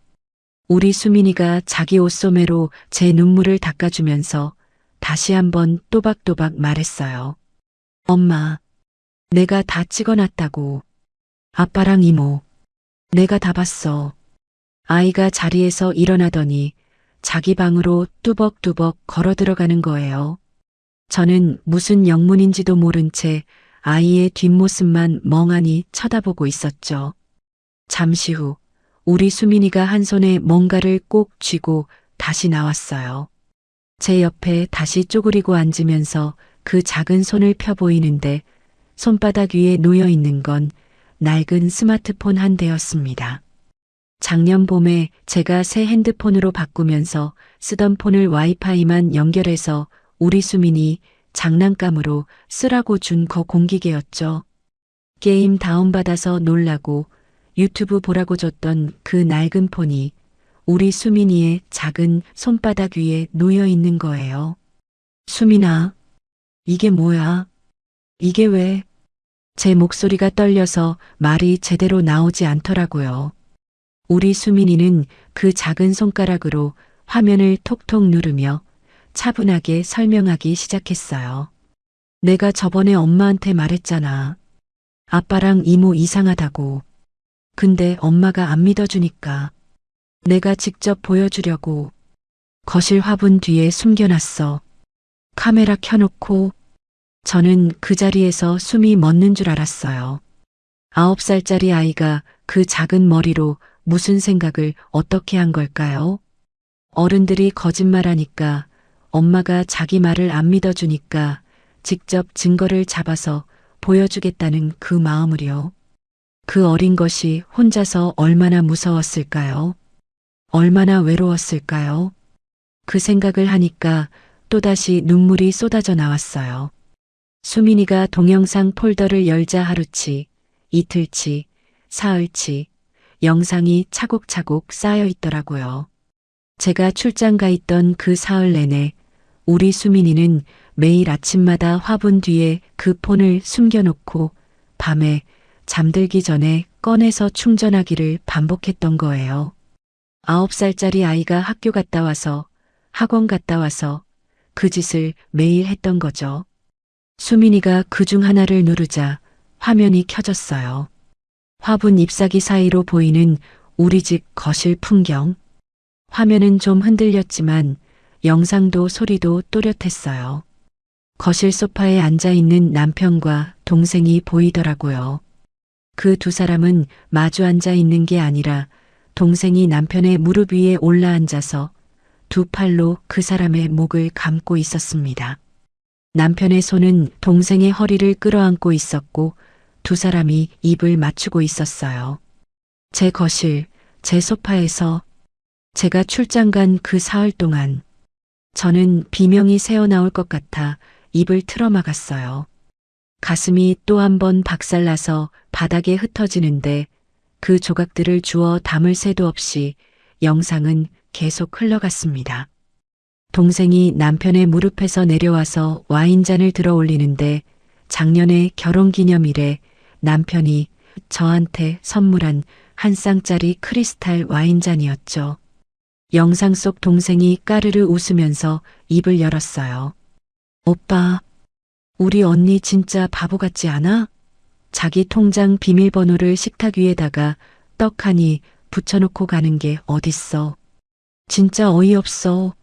우리 수민이가 자기 옷소매로 제 눈물을 닦아주면서 다시 한번 또박또박 말했어요. 엄마, 내가 다 찍어놨다고. 아빠랑 이모, 내가 다 봤어. 아이가 자리에서 일어나더니 자기 방으로 뚜벅뚜벅 걸어 들어가는 거예요. 저는 무슨 영문인지도 모른 채 아이의 뒷모습만 멍하니 쳐다보고 있었죠. 잠시 후 우리 수민이가 한 손에 뭔가를 꼭 쥐고 다시 나왔어요. 제 옆에 다시 쪼그리고 앉으면서 그 작은 손을 펴 보이는데 손바닥 위에 놓여 있는 건 낡은 스마트폰 한 대였습니다. 작년 봄에 제가 새 핸드폰으로 바꾸면서 쓰던 폰을 와이파이만 연결해서 우리 수민이 장난감으로 쓰라고 준 거 공기계였죠. 게임 다운받아서 놀라고 유튜브 보라고 줬던 그 낡은 폰이 우리 수민이의 작은 손바닥 위에 놓여 있는 거예요. 수민아, 이게 뭐야? 이게 왜? 제 목소리가 떨려서 말이 제대로 나오지 않더라고요. 우리 수민이는 그 작은 손가락으로 화면을 톡톡 누르며 차분하게 설명하기 시작했어요. 내가 저번에 엄마한테 말했잖아. 아빠랑 이모 이상하다고. 근데 엄마가 안 믿어주니까 내가 직접 보여주려고 거실 화분 뒤에 숨겨놨어. 카메라 켜놓고 저는 그 자리에서 숨이 멎는 줄 알았어요. 9살짜리 아이가 그 작은 머리로 무슨 생각을 어떻게 한 걸까요? 어른들이 거짓말하니까 엄마가 자기 말을 안 믿어주니까 직접 증거를 잡아서 보여주겠다는 그 마음을요. 그 어린 것이 혼자서 얼마나 무서웠을까요? 얼마나 외로웠을까요? 그 생각을 하니까 또다시 눈물이 쏟아져 나왔어요. 수민이가 동영상 폴더를 열자 하루치, 이틀치, 사흘치 영상이 차곡차곡 쌓여 있더라고요. 제가 출장 가 있던 그 사흘 내내 우리 수민이는 매일 아침마다 화분 뒤에 그 폰을 숨겨놓고 밤에 잠들기 전에 꺼내서 충전하기를 반복했던 거예요. 9살짜리 아이가 학교 갔다 와서 학원 갔다 와서 그 짓을 매일 했던 거죠. 수민이가 그중 하나를 누르자 화면이 켜졌어요. 화분 잎사귀 사이로 보이는 우리 집 거실 풍경. 화면은 좀 흔들렸지만 영상도 소리도 또렷했어요. 거실 소파에 앉아 있는 남편과 동생이 보이더라고요. 그 두 사람은 마주 앉아 있는 게 아니라 동생이 남편의 무릎 위에 올라 앉아서 두 팔로 그 사람의 목을 감고 있었습니다. 남편의 손은 동생의 허리를 끌어안고 있었고 두 사람이 입을 맞추고 있었어요. 제 거실, 제 소파에서 제가 출장 간 그 사흘 동안 저는 비명이 새어나올 것 같아 입을 틀어막았어요. 가슴이 또 한 번 박살나서 바닥에 흩어지는데 그 조각들을 주워 담을 새도 없이 영상은 계속 흘러갔습니다. 동생이 남편의 무릎에서 내려와서 와인잔을 들어 올리는데 작년에 결혼기념일에 남편이 저한테 선물한 한 쌍짜리 크리스탈 와인잔이었죠. 영상 속 동생이 까르르 웃으면서 입을 열었어요. 오빠, 우리 언니 진짜 바보 같지 않아? 자기 통장 비밀번호를 식탁 위에다가 떡하니 붙여놓고 가는 게 어딨어. 진짜 어이없어.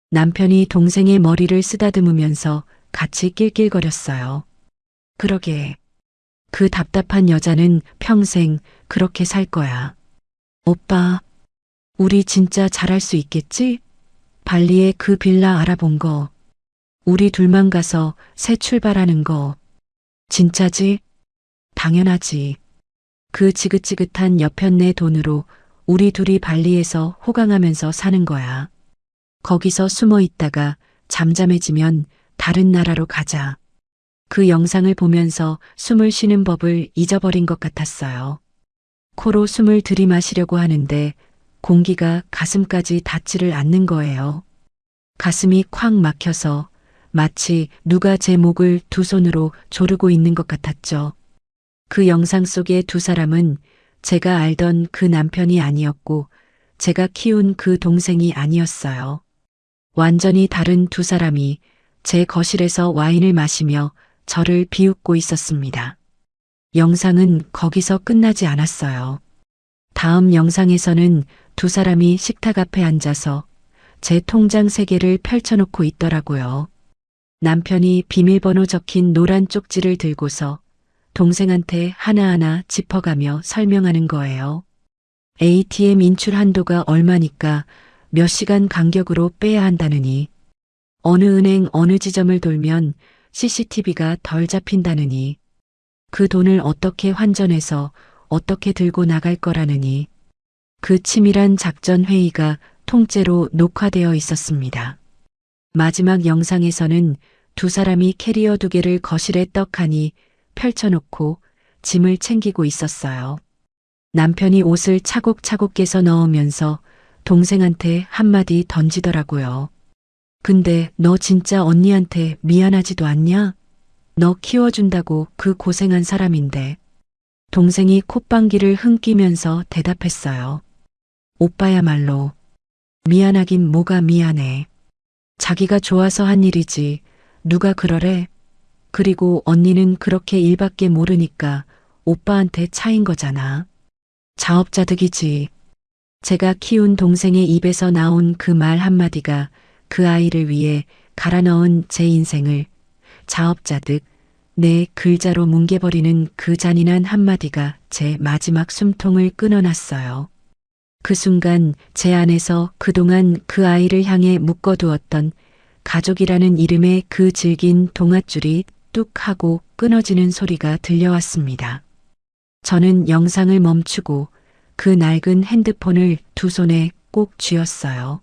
남편이 동생의 머리를 쓰다듬으면서 같이 낄낄거렸어요. 그러게. 그 답답한 여자는 평생 그렇게 살 거야. 오빠, 우리 진짜 잘할 수 있겠지? 발리에 그 빌라 알아본 거. 우리 둘만 가서 새 출발하는 거. 진짜지? 당연하지. 그 지긋지긋한 여편 내 돈으로 우리 둘이 발리에서 호강하면서 사는 거야. 거기서 숨어 있다가 잠잠해지면 다른 나라로 가자. 그 영상을 보면서 숨을 쉬는 법을 잊어버린 것 같았어요. 코로 숨을 들이마시려고 하는데 공기가 가슴까지 닿지를 않는 거예요. 가슴이 콱 막혀서 마치 누가 제 목을 두 손으로 조르고 있는 것 같았죠. 그 영상 속의 두 사람은 제가 알던 그 남편이 아니었고 제가 키운 그 동생이 아니었어요. 완전히 다른 두 사람이 제 거실에서 와인을 마시며 저를 비웃고 있었습니다. 영상은 거기서 끝나지 않았어요. 다음 영상에서는 두 사람이 식탁 앞에 앉아서 제 통장 3개를 펼쳐놓고 있더라고요. 남편이 비밀번호 적힌 노란 쪽지를 들고서 동생한테 하나하나 짚어가며 설명하는 거예요. ATM 인출 한도가 얼마니까 몇 시간 간격으로 빼야 한다느니, 어느 은행 어느 지점을 돌면 CCTV가 덜 잡힌다느니, 그 돈을 어떻게 환전해서 어떻게 들고 나갈 거라느니, 그 치밀한 작전 회의가 통째로 녹화되어 있었습니다. 마지막 영상에서는 두 사람이 캐리어 2개를 거실에 떡하니 펼쳐놓고 짐을 챙기고 있었어요. 남편이 옷을 차곡차곡 깨서 넣으면서 동생한테 한마디 던지더라고요. 근데 너 진짜 언니한테 미안하지도 않냐? 너 키워준다고 그 고생한 사람인데. 동생이 콧방귀를 흥기면서 대답했어요. 오빠야말로. 미안하긴 뭐가 미안해. 자기가 좋아서 한 일이지. 누가 그러래? 그리고 언니는 그렇게 일밖에 모르니까 오빠한테 차인 거잖아. 자업자득이지. 제가 키운 동생의 입에서 나온 그 말 한마디가 그 아이를 위해 갈아 넣은 제 인생을 자업자득 내 글자로 뭉개버리는 그 잔인한 한마디가 제 마지막 숨통을 끊어놨어요. 그 순간 제 안에서 그동안 그 아이를 향해 묶어두었던 가족이라는 이름의 그 질긴 동아줄이 뚝 하고 끊어지는 소리가 들려왔습니다. 저는 영상을 멈추고 그 낡은 핸드폰을 두 손에 꼭 쥐었어요.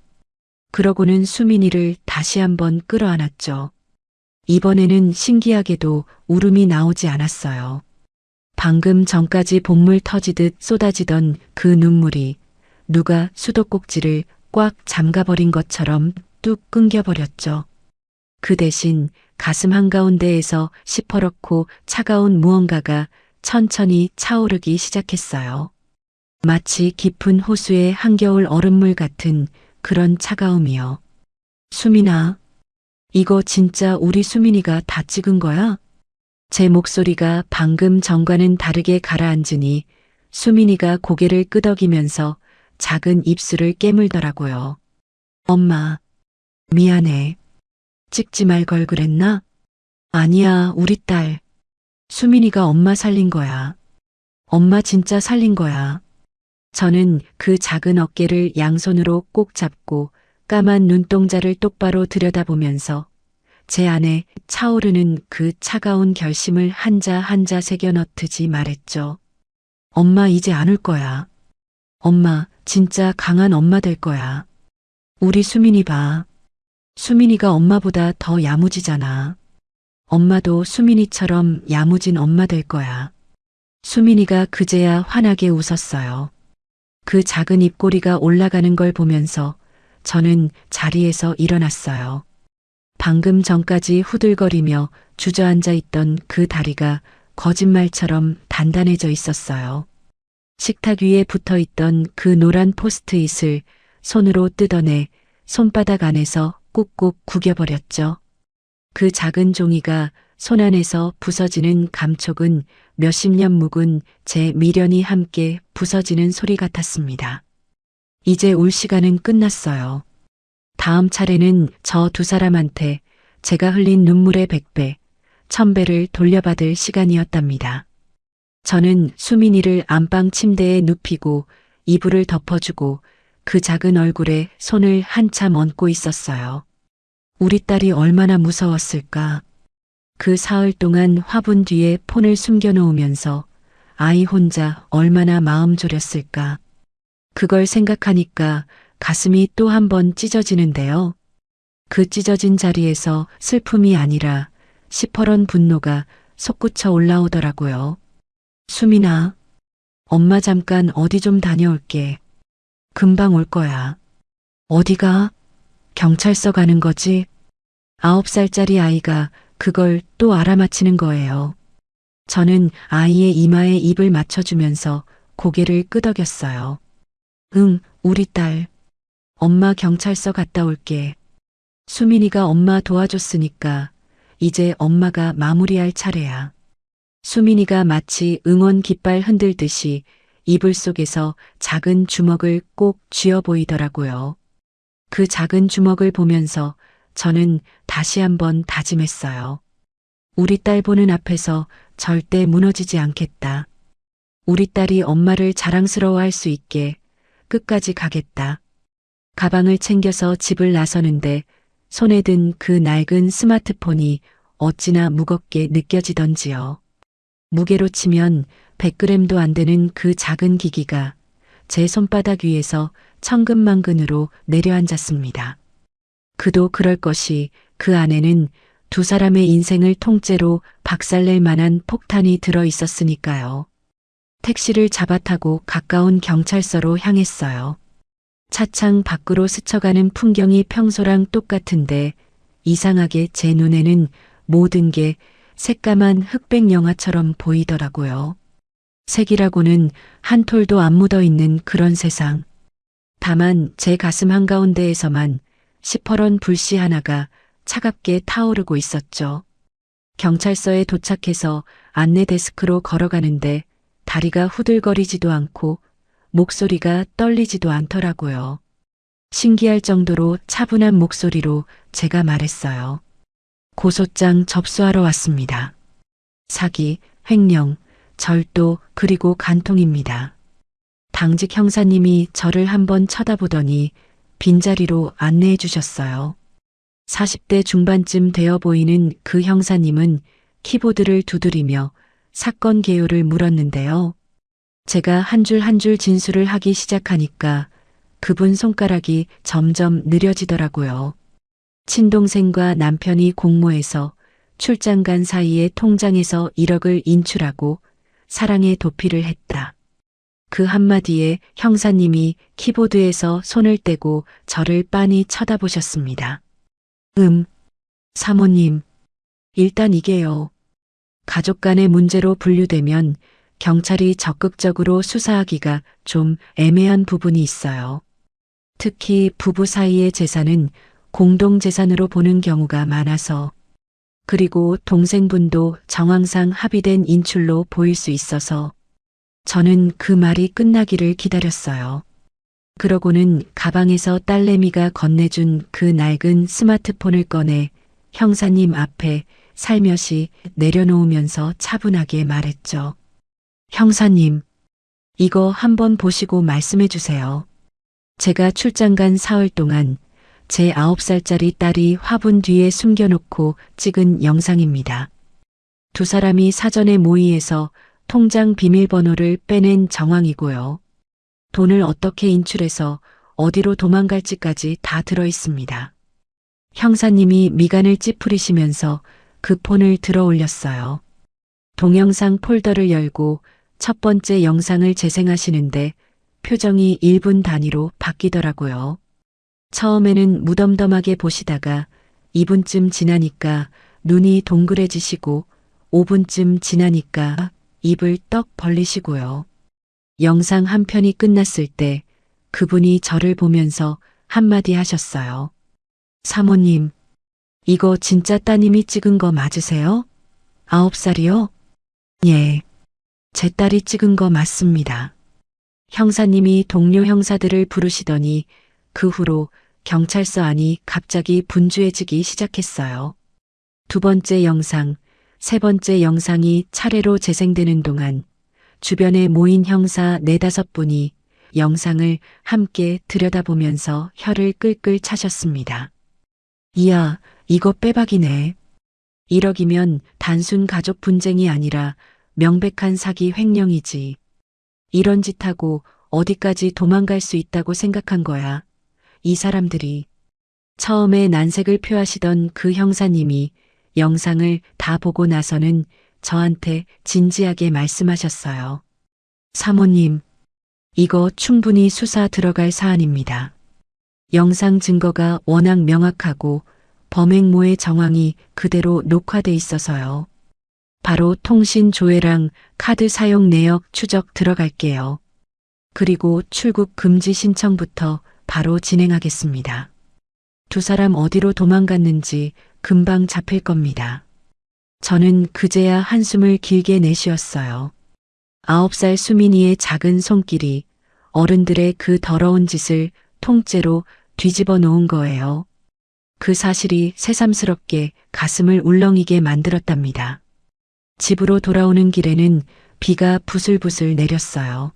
그러고는 수민이를 다시 한번 끌어안았죠. 이번에는 신기하게도 울음이 나오지 않았어요. 방금 전까지 본물 터지듯 쏟아지던 그 눈물이 누가 수도꼭지를 꽉 잠가버린 것처럼 뚝 끊겨버렸죠. 그 대신 가슴 한가운데에서 시퍼렇고 차가운 무언가가 천천히 차오르기 시작했어요. 마치 깊은 호수의 한겨울 얼음물 같은 그런 차가움이요. 수민아, 이거 진짜 우리 수민이가 다 찍은 거야? 제 목소리가 방금 전과는 다르게 가라앉으니 수민이가 고개를 끄덕이면서 작은 입술을 깨물더라고요. 엄마, 미안해. 찍지 말 걸 그랬나? 아니야, 우리 딸. 수민이가 엄마 살린 거야. 엄마 진짜 살린 거야. 저는 그 작은 어깨를 양손으로 꼭 잡고 까만 눈동자를 똑바로 들여다보면서 제 안에 차오르는 그 차가운 결심을 한자 한자 새겨 넣듯이 말했죠. 엄마 이제 안 울 거야. 엄마 진짜 강한 엄마 될 거야. 우리 수민이 봐. 수민이가 엄마보다 더 야무지잖아. 엄마도 수민이처럼 야무진 엄마 될 거야. 수민이가 그제야 환하게 웃었어요. 그 작은 입꼬리가 올라가는 걸 보면서 저는 자리에서 일어났어요. 방금 전까지 후들거리며 주저앉아 있던 그 다리가 거짓말처럼 단단해져 있었어요. 식탁 위에 붙어 있던 그 노란 포스트잇을 손으로 뜯어내 손바닥 안에서 꾹꾹 구겨버렸죠. 그 작은 종이가 손 안에서 부서지는 감촉은 몇십 년 묵은 제 미련이 함께 부서지는 소리 같았습니다. 이제 울 시간은 끝났어요. 다음 차례는 저 두 사람한테 제가 흘린 눈물의 100배, 1000배를 돌려받을 시간이었답니다. 저는 수민이를 안방 침대에 눕히고 이불을 덮어주고 그 작은 얼굴에 손을 한참 얹고 있었어요. 우리 딸이 얼마나 무서웠을까. 그 사흘 동안 화분 뒤에 폰을 숨겨놓으면서 아이 혼자 얼마나 마음 졸였을까. 그걸 생각하니까 가슴이 또 한 번 찢어지는데요. 그 찢어진 자리에서 슬픔이 아니라 시퍼런 분노가 솟구쳐 올라오더라고요. 수민아, 엄마 잠깐 어디 좀 다녀올게. 금방 올 거야. 어디가? 경찰서 가는 거지? 9살짜리 아이가 그걸 또 알아맞히는 거예요. 저는 아이의 이마에 입을 맞춰주면서 고개를 끄덕였어요. 응, 우리 딸. 엄마 경찰서 갔다 올게. 수민이가 엄마 도와줬으니까 이제 엄마가 마무리할 차례야. 수민이가 마치 응원 깃발 흔들듯이 이불 속에서 작은 주먹을 꼭 쥐어 보이더라고요. 그 작은 주먹을 보면서 저는 다시 한번 다짐했어요. 우리 딸 보는 앞에서 절대 무너지지 않겠다. 우리 딸이 엄마를 자랑스러워할 수 있게 끝까지 가겠다. 가방을 챙겨서 집을 나서는데 손에 든 그 낡은 스마트폰이 어찌나 무겁게 느껴지던지요. 무게로 치면 100g도 안 되는 그 작은 기기가 제 손바닥 위에서 천근만근으로 내려앉았습니다. 그도 그럴 것이 그 안에는 두 사람의 인생을 통째로 박살낼 만한 폭탄이 들어 있었으니까요. 택시를 잡아타고 가까운 경찰서로 향했어요. 차창 밖으로 스쳐가는 풍경이 평소랑 똑같은데 이상하게 제 눈에는 모든 게 새까만 흑백 영화처럼 보이더라고요. 색이라고는 한 톨도 안 묻어 있는 그런 세상. 다만 제 가슴 한가운데에서만 시퍼런 불씨 하나가 차갑게 타오르고 있었죠. 경찰서에 도착해서 안내 데스크로 걸어가는데 다리가 후들거리지도 않고 목소리가 떨리지도 않더라고요. 신기할 정도로 차분한 목소리로 제가 말했어요. 고소장 접수하러 왔습니다. 사기, 횡령, 절도, 그리고 간통입니다. 당직 형사님이 저를 한번 쳐다보더니 빈자리로 안내해 주셨어요. 40대 중반쯤 되어 보이는 그 형사님은 키보드를 두드리며 사건 개요를 물었는데요. 제가 한 줄 한 줄 진술을 하기 시작하니까 그분 손가락이 점점 느려지더라고요. 친동생과 남편이 공모해서 출장 간 사이에 통장에서 1억을 인출하고 사랑에 도피를 했다. 그 한마디에 형사님이 키보드에서 손을 떼고 저를 빤히 쳐다보셨습니다. 사모님, 일단 이게요. 가족 간의 문제로 분류되면 경찰이 적극적으로 수사하기가 좀 애매한 부분이 있어요. 특히 부부 사이의 재산은 공동재산으로 보는 경우가 많아서, 그리고 동생분도 정황상 합의된 인출로 보일 수 있어서 저는 그 말이 끝나기를 기다렸어요. 그러고는 가방에서 딸내미가 건네준 그 낡은 스마트폰을 꺼내 형사님 앞에 살며시 내려놓으면서 차분하게 말했죠. 형사님, 이거 한번 보시고 말씀해 주세요. 제가 출장 간 사흘 동안 제 9살짜리 딸이 화분 뒤에 숨겨놓고 찍은 영상입니다. 두 사람이 사전에 모의해서 통장 비밀번호를 빼낸 정황이고요. 돈을 어떻게 인출해서 어디로 도망갈지까지 다 들어 있습니다. 형사님이 미간을 찌푸리시면서 그 폰을 들어 올렸어요. 동영상 폴더를 열고 첫 번째 영상을 재생하시는데 표정이 1분 단위로 바뀌더라고요. 처음에는 무덤덤하게 보시다가 2분쯤 지나니까 눈이 동그래지시고 5분쯤 지나니까 입을 떡 벌리시고요. 영상 한 편이 끝났을 때 그분이 저를 보면서 한마디 하셨어요. 사모님, 이거 진짜 따님이 찍은 거 맞으세요? 9살이요? 예. 제 딸이 찍은 거 맞습니다. 형사님이 동료 형사들을 부르시더니 그 후로 경찰서 안이 갑자기 분주해지기 시작했어요. 두 번째 영상, 세 번째 영상이 차례로 재생되는 동안 주변에 모인 형사 4~5분이 영상을 함께 들여다보면서 혀를 끌끌 차셨습니다. 이야, 이거 빼박이네. 1억이면 단순 가족 분쟁이 아니라 명백한 사기 횡령이지. 이런 짓 하고 어디까지 도망갈 수 있다고 생각한 거야. 이 사람들이. 처음에 난색을 표하시던 그 형사님이 영상을 다 보고 나서는 저한테 진지하게 말씀하셨어요. 사모님, 이거 충분히 수사 들어갈 사안입니다. 영상 증거가 워낙 명확하고 범행모의 정황이 그대로 녹화돼 있어서요. 바로 통신 조회랑 카드 사용 내역 추적 들어갈게요. 그리고 출국 금지 신청부터 바로 진행하겠습니다. 두 사람 어디로 도망갔는지 금방 잡힐 겁니다. 저는 그제야 한숨을 길게 내쉬었어요. 9살 수민이의 작은 손길이 어른들의 그 더러운 짓을 통째로 뒤집어 놓은 거예요. 그 사실이 새삼스럽게 가슴을 울렁이게 만들었답니다. 집으로 돌아오는 길에는 비가 부슬부슬 내렸어요.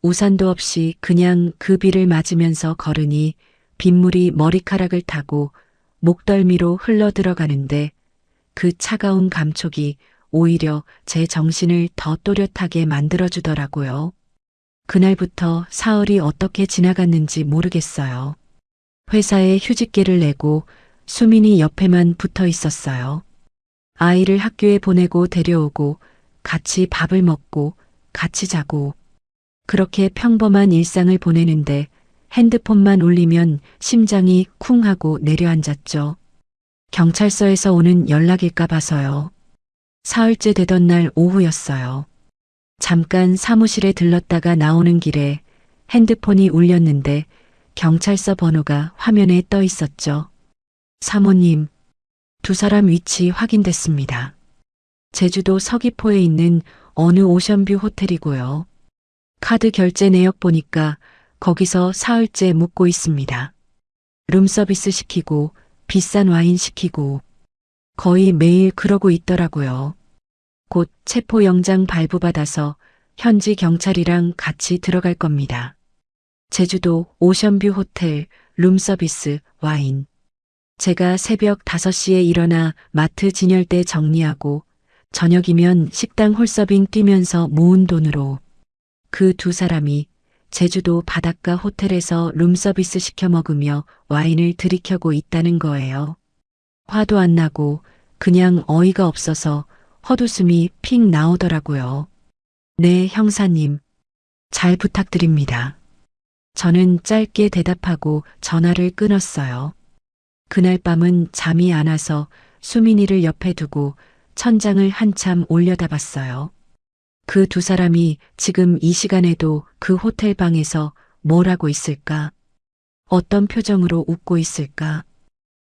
우산도 없이 그냥 그 비를 맞으면서 걸으니 빗물이 머리카락을 타고 목덜미로 흘러 들어가는데 그 차가운 감촉이 오히려 제 정신을 더 또렷하게 만들어주더라고요. 그날부터 사흘이 어떻게 지나갔는지 모르겠어요. 회사에 휴직계를 내고 수민이 옆에만 붙어 있었어요. 아이를 학교에 보내고 데려오고 같이 밥을 먹고 같이 자고 그렇게 평범한 일상을 보내는데 핸드폰만 울리면 심장이 쿵 하고 내려앉았죠. 경찰서에서 오는 연락일까 봐서요. 사흘째 되던 날 오후였어요. 잠깐 사무실에 들렀다가 나오는 길에 핸드폰이 울렸는데 경찰서 번호가 화면에 떠 있었죠. 사모님, 두 사람 위치 확인됐습니다. 제주도 서귀포에 있는 어느 오션뷰 호텔이고요. 카드 결제 내역 보니까 거기서 사흘째 묵고 있습니다. 룸서비스 시키고 비싼 와인 시키고 거의 매일 그러고 있더라고요. 곧 체포영장 발부받아서 현지 경찰이랑 같이 들어갈 겁니다. 제주도 오션뷰 호텔, 룸서비스, 와인. 제가 새벽 5시에 일어나 마트 진열대 정리하고 저녁이면 식당 홀서빙 뛰면서 모은 돈으로 그 두 사람이 제주도 바닷가 호텔에서 룸서비스 시켜 먹으며 와인을 들이켜고 있다는 거예요. 화도 안 나고 그냥 어이가 없어서 헛웃음이 픽 나오더라고요. 네, 형사님. 잘 부탁드립니다. 저는 짧게 대답하고 전화를 끊었어요. 그날 밤은 잠이 안 와서 수민이를 옆에 두고 천장을 한참 올려다봤어요. 그 두 사람이 지금 이 시간에도 그 호텔 방에서 뭘 하고 있을까? 어떤 표정으로 웃고 있을까?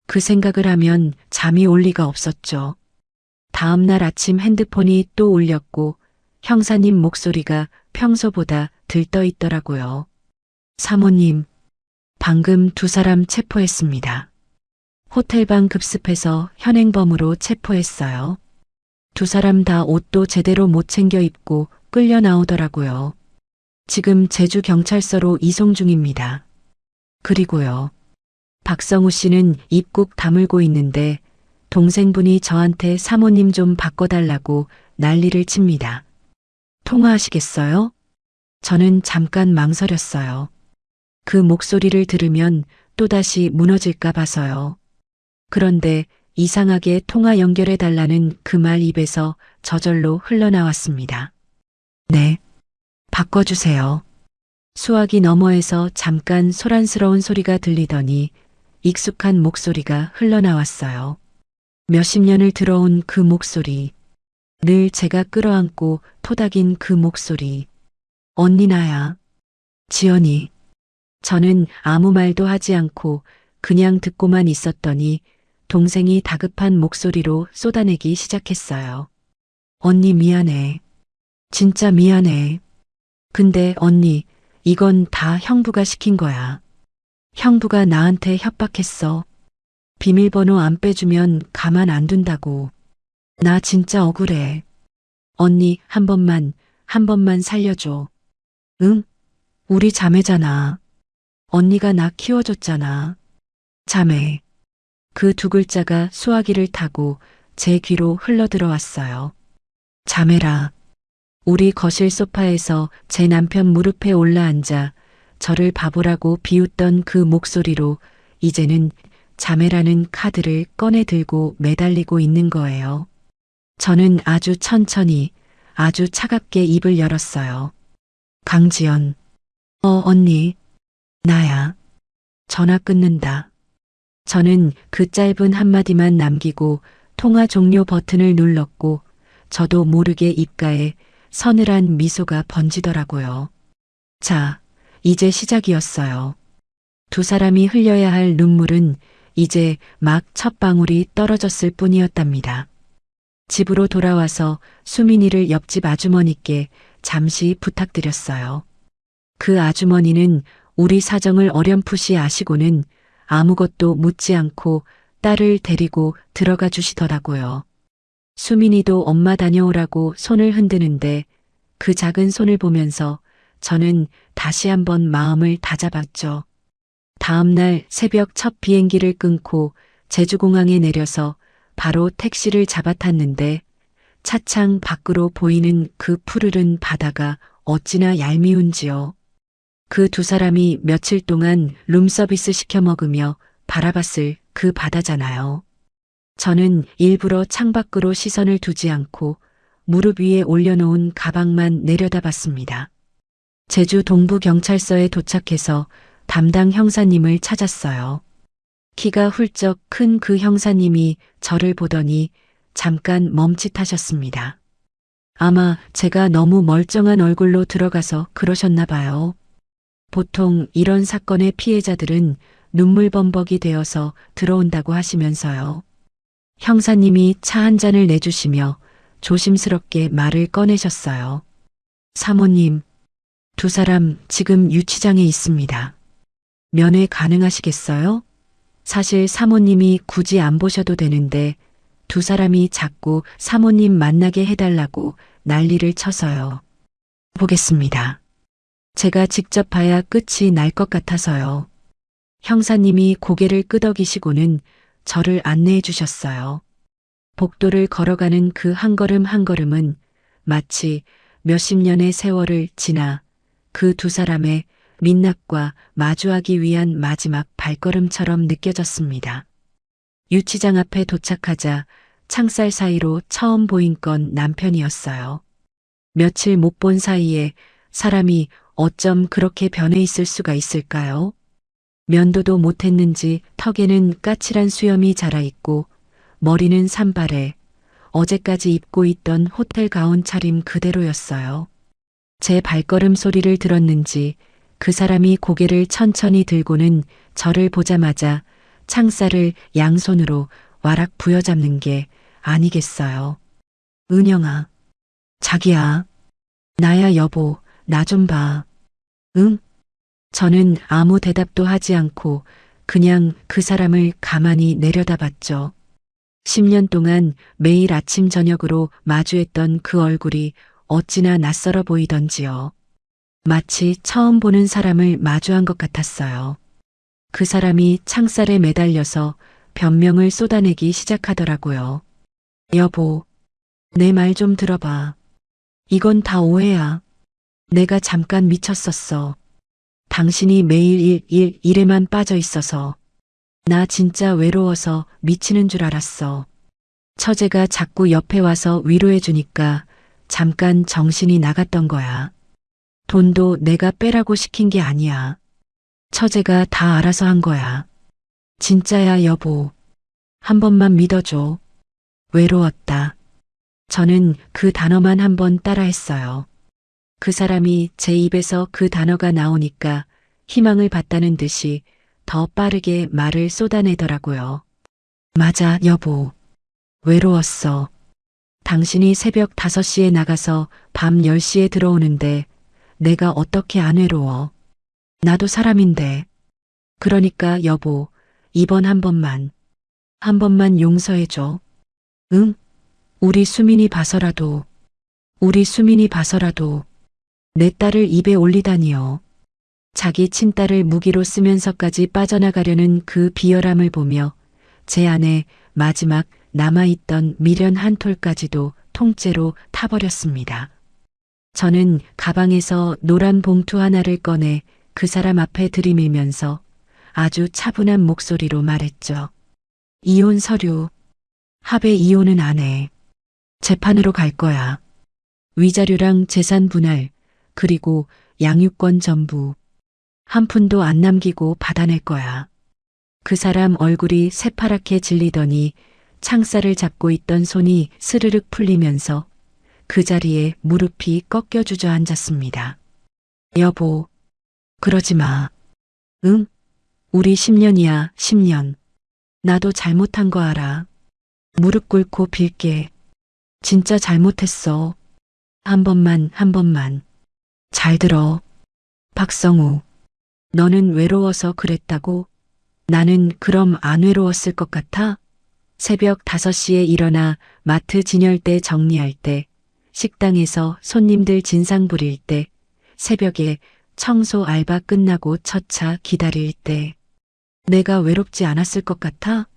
그 생각을 하면 잠이 올 리가 없었죠. 다음 날 아침 핸드폰이 또 울렸고 형사님 목소리가 평소보다 들떠 있더라고요. 사모님, 방금 두 사람 체포했습니다. 호텔방 급습해서 현행범으로 체포했어요. 두 사람 다 옷도 제대로 못 챙겨 입고 끌려 나오더라고요. 지금 제주경찰서로 이송 중입니다. 그리고요. 박성우 씨는 입국 다물고 있는데 동생분이 저한테 사모님 좀 바꿔달라고 난리를 칩니다. 통화하시겠어요? 저는 잠깐 망설였어요. 그 목소리를 들으면 또다시 무너질까 봐서요. 그런데 이상하게 통화 연결해 달라는 그 말 입에서 저절로 흘러나왔습니다. 네, 바꿔주세요. 수화기 너머에서 잠깐 소란스러운 소리가 들리더니 익숙한 목소리가 흘러나왔어요. 몇십 년을 들어온 그 목소리, 늘 제가 끌어안고 토닥인 그 목소리. 언니 나야. 지연이. 저는 아무 말도 하지 않고 그냥 듣고만 있었더니 동생이 다급한 목소리로 쏟아내기 시작했어요. 언니 미안해. 진짜 미안해. 근데 언니, 이건 다 형부가 시킨 거야. 형부가 나한테 협박했어. 비밀번호 안 빼주면 가만 안 둔다고. 나 진짜 억울해. 언니, 한 번만 살려줘. 응? 우리 자매잖아. 언니가 나 키워줬잖아. 자매. 그 두 글자가 수화기를 타고 제 귀로 흘러들어왔어요. 자매라. 우리 거실 소파에서 제 남편 무릎에 올라앉아 저를 바보라고 비웃던 그 목소리로 이제는 자매라는 카드를 꺼내 들고 매달리고 있는 거예요. 저는 아주 천천히, 아주 차갑게 입을 열었어요. 강지연. 언니. 나야. 전화 끊는다. 저는 그 짧은 한마디만 남기고 통화 종료 버튼을 눌렀고 저도 모르게 입가에 서늘한 미소가 번지더라고요. 자, 이제 시작이었어요. 두 사람이 흘려야 할 눈물은 이제 막 첫 방울이 떨어졌을 뿐이었답니다. 집으로 돌아와서 수민이를 옆집 아주머니께 잠시 부탁드렸어요. 그 아주머니는 우리 사정을 어렴풋이 아시고는 아무것도 묻지 않고 딸을 데리고 들어가 주시더라고요. 수민이도 엄마 다녀오라고 손을 흔드는데 그 작은 손을 보면서 저는 다시 한번 마음을 다잡았죠. 다음 날 새벽 첫 비행기를 끊고 제주공항에 내려서 바로 택시를 잡아탔는데 차창 밖으로 보이는 그 푸르른 바다가 어찌나 얄미운지요. 그 두 사람이 며칠 동안 룸서비스 시켜 먹으며 바라봤을 그 바다잖아요. 저는 일부러 창밖으로 시선을 두지 않고 무릎 위에 올려놓은 가방만 내려다봤습니다. 제주 동부경찰서에 도착해서 담당 형사님을 찾았어요. 키가 훌쩍 큰 그 형사님이 저를 보더니 잠깐 멈칫하셨습니다. 아마 제가 너무 멀쩡한 얼굴로 들어가서 그러셨나 봐요. 보통 이런 사건의 피해자들은 눈물범벅이 되어서 들어온다고 하시면서요. 형사님이 차 한 잔을 내주시며 조심스럽게 말을 꺼내셨어요. 사모님, 두 사람 지금 유치장에 있습니다. 면회 가능하시겠어요? 사실 사모님이 굳이 안 보셔도 되는데 두 사람이 자꾸 사모님 만나게 해달라고 난리를 쳐서요. 보겠습니다. 제가 직접 봐야 끝이 날 것 같아서요. 형사님이 고개를 끄덕이시고는 저를 안내해 주셨어요. 복도를 걸어가는 그 한 걸음 한 걸음은 마치 몇십 년의 세월을 지나 그 두 사람의 민낯과 마주하기 위한 마지막 발걸음처럼 느껴졌습니다. 유치장 앞에 도착하자 창살 사이로 처음 보인 건 남편이었어요. 며칠 못 본 사이에 사람이 어쩜 그렇게 변해 있을 수가 있을까요? 면도도 못했는지 턱에는 까칠한 수염이 자라있고 머리는 산발에 어제까지 입고 있던 호텔 가운 차림 그대로였어요. 제 발걸음 소리를 들었는지 그 사람이 고개를 천천히 들고는 저를 보자마자 창살을 양손으로 와락 부여잡는 게 아니겠어요. 은영아, 자기야, 나야 여보, 나 좀 봐. 응? 저는 아무 대답도 하지 않고 그냥 그 사람을 가만히 내려다봤죠. 10년 동안 매일 아침 저녁으로 마주했던 그 얼굴이 어찌나 낯설어 보이던지요. 마치 처음 보는 사람을 마주한 것 같았어요. 그 사람이 창살에 매달려서 변명을 쏟아내기 시작하더라고요. 여보, 내 말 좀 들어봐. 이건 다 오해야. 내가 잠깐 미쳤었어. 당신이 매일 일에만 빠져 있어서. 나 진짜 외로워서 미치는 줄 알았어. 처제가 자꾸 옆에 와서 위로해 주니까 잠깐 정신이 나갔던 거야. 돈도 내가 빼라고 시킨 게 아니야. 처제가 다 알아서 한 거야. 진짜야, 여보. 한 번만 믿어줘. 외로웠다. 저는 그 단어만 한 번 따라했어요. 그 사람이 제 입에서 그 단어가 나오니까 희망을 봤다는 듯이 더 빠르게 말을 쏟아내더라고요. 맞아, 여보. 외로웠어. 당신이 새벽 5시에 나가서 밤 10시에 들어오는데 내가 어떻게 안 외로워. 나도 사람인데. 그러니까 여보, 이번 한 번만 용서해줘. 응? 우리 수민이 봐서라도 내 딸을 입에 올리다니요. 자기 친딸을 무기로 쓰면서까지 빠져나가려는 그 비열함을 보며 제 안에 마지막 남아있던 미련 한 톨까지도 통째로 타버렸습니다. 저는 가방에서 노란 봉투 하나를 꺼내 그 사람 앞에 들이밀면서 아주 차분한 목소리로 말했죠. 이혼 서류. 합의 이혼은 안 해. 재판으로 갈 거야. 위자료랑 재산 분할, 그리고 양육권 전부. 한 푼도 안 남기고 받아낼 거야. 그 사람 얼굴이 새파랗게 질리더니 창살을 잡고 있던 손이 스르륵 풀리면서 그 자리에 무릎이 꺾여 주저앉았습니다. 여보, 그러지 마. 응? 우리 10년이야, 10년. 나도 잘못한 거 알아. 무릎 꿇고 빌게. 진짜 잘못했어. 한 번만. 잘 들어. 박성우. 너는 외로워서 그랬다고? 나는 그럼 안 외로웠을 것 같아? 새벽 5시에 일어나 마트 진열대 정리할 때, 식당에서 손님들 진상 부릴 때, 새벽에 청소 알바 끝나고 첫 차 기다릴 때. 내가 외롭지 않았을 것 같아?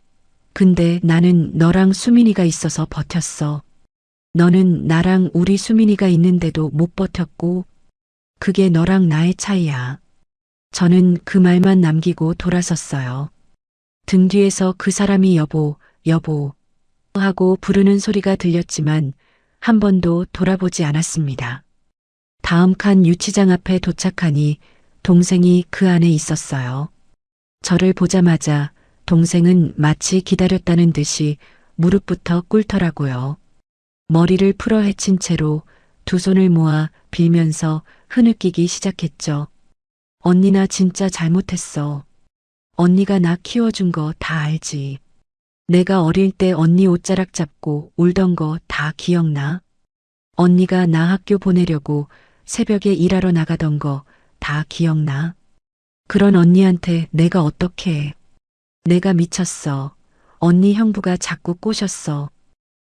근데 나는 너랑 수민이가 있어서 버텼어. 너는 나랑 우리 수민이가 있는데도 못 버텼고, 그게 너랑 나의 차이야. 저는 그 말만 남기고 돌아섰어요. 등 뒤에서 그 사람이 여보 하고 부르는 소리가 들렸지만 한 번도 돌아보지 않았습니다. 다음 칸 유치장 앞에 도착하니 동생이 그 안에 있었어요. 저를 보자마자 동생은 마치 기다렸다는 듯이 무릎부터 꿇더라고요. 머리를 풀어 헤친 채로 두 손을 모아 빌면서 흐느끼기 시작했죠. 언니 나 진짜 잘못했어. 언니가 나 키워준 거 다 알지. 내가 어릴 때 언니 옷자락 잡고 울던 거 다 기억나? 언니가 나 학교 보내려고 새벽에 일하러 나가던 거 다 기억나? 그런 언니한테 내가 어떻게 해. 내가 미쳤어. 언니 형부가 자꾸 꼬셨어.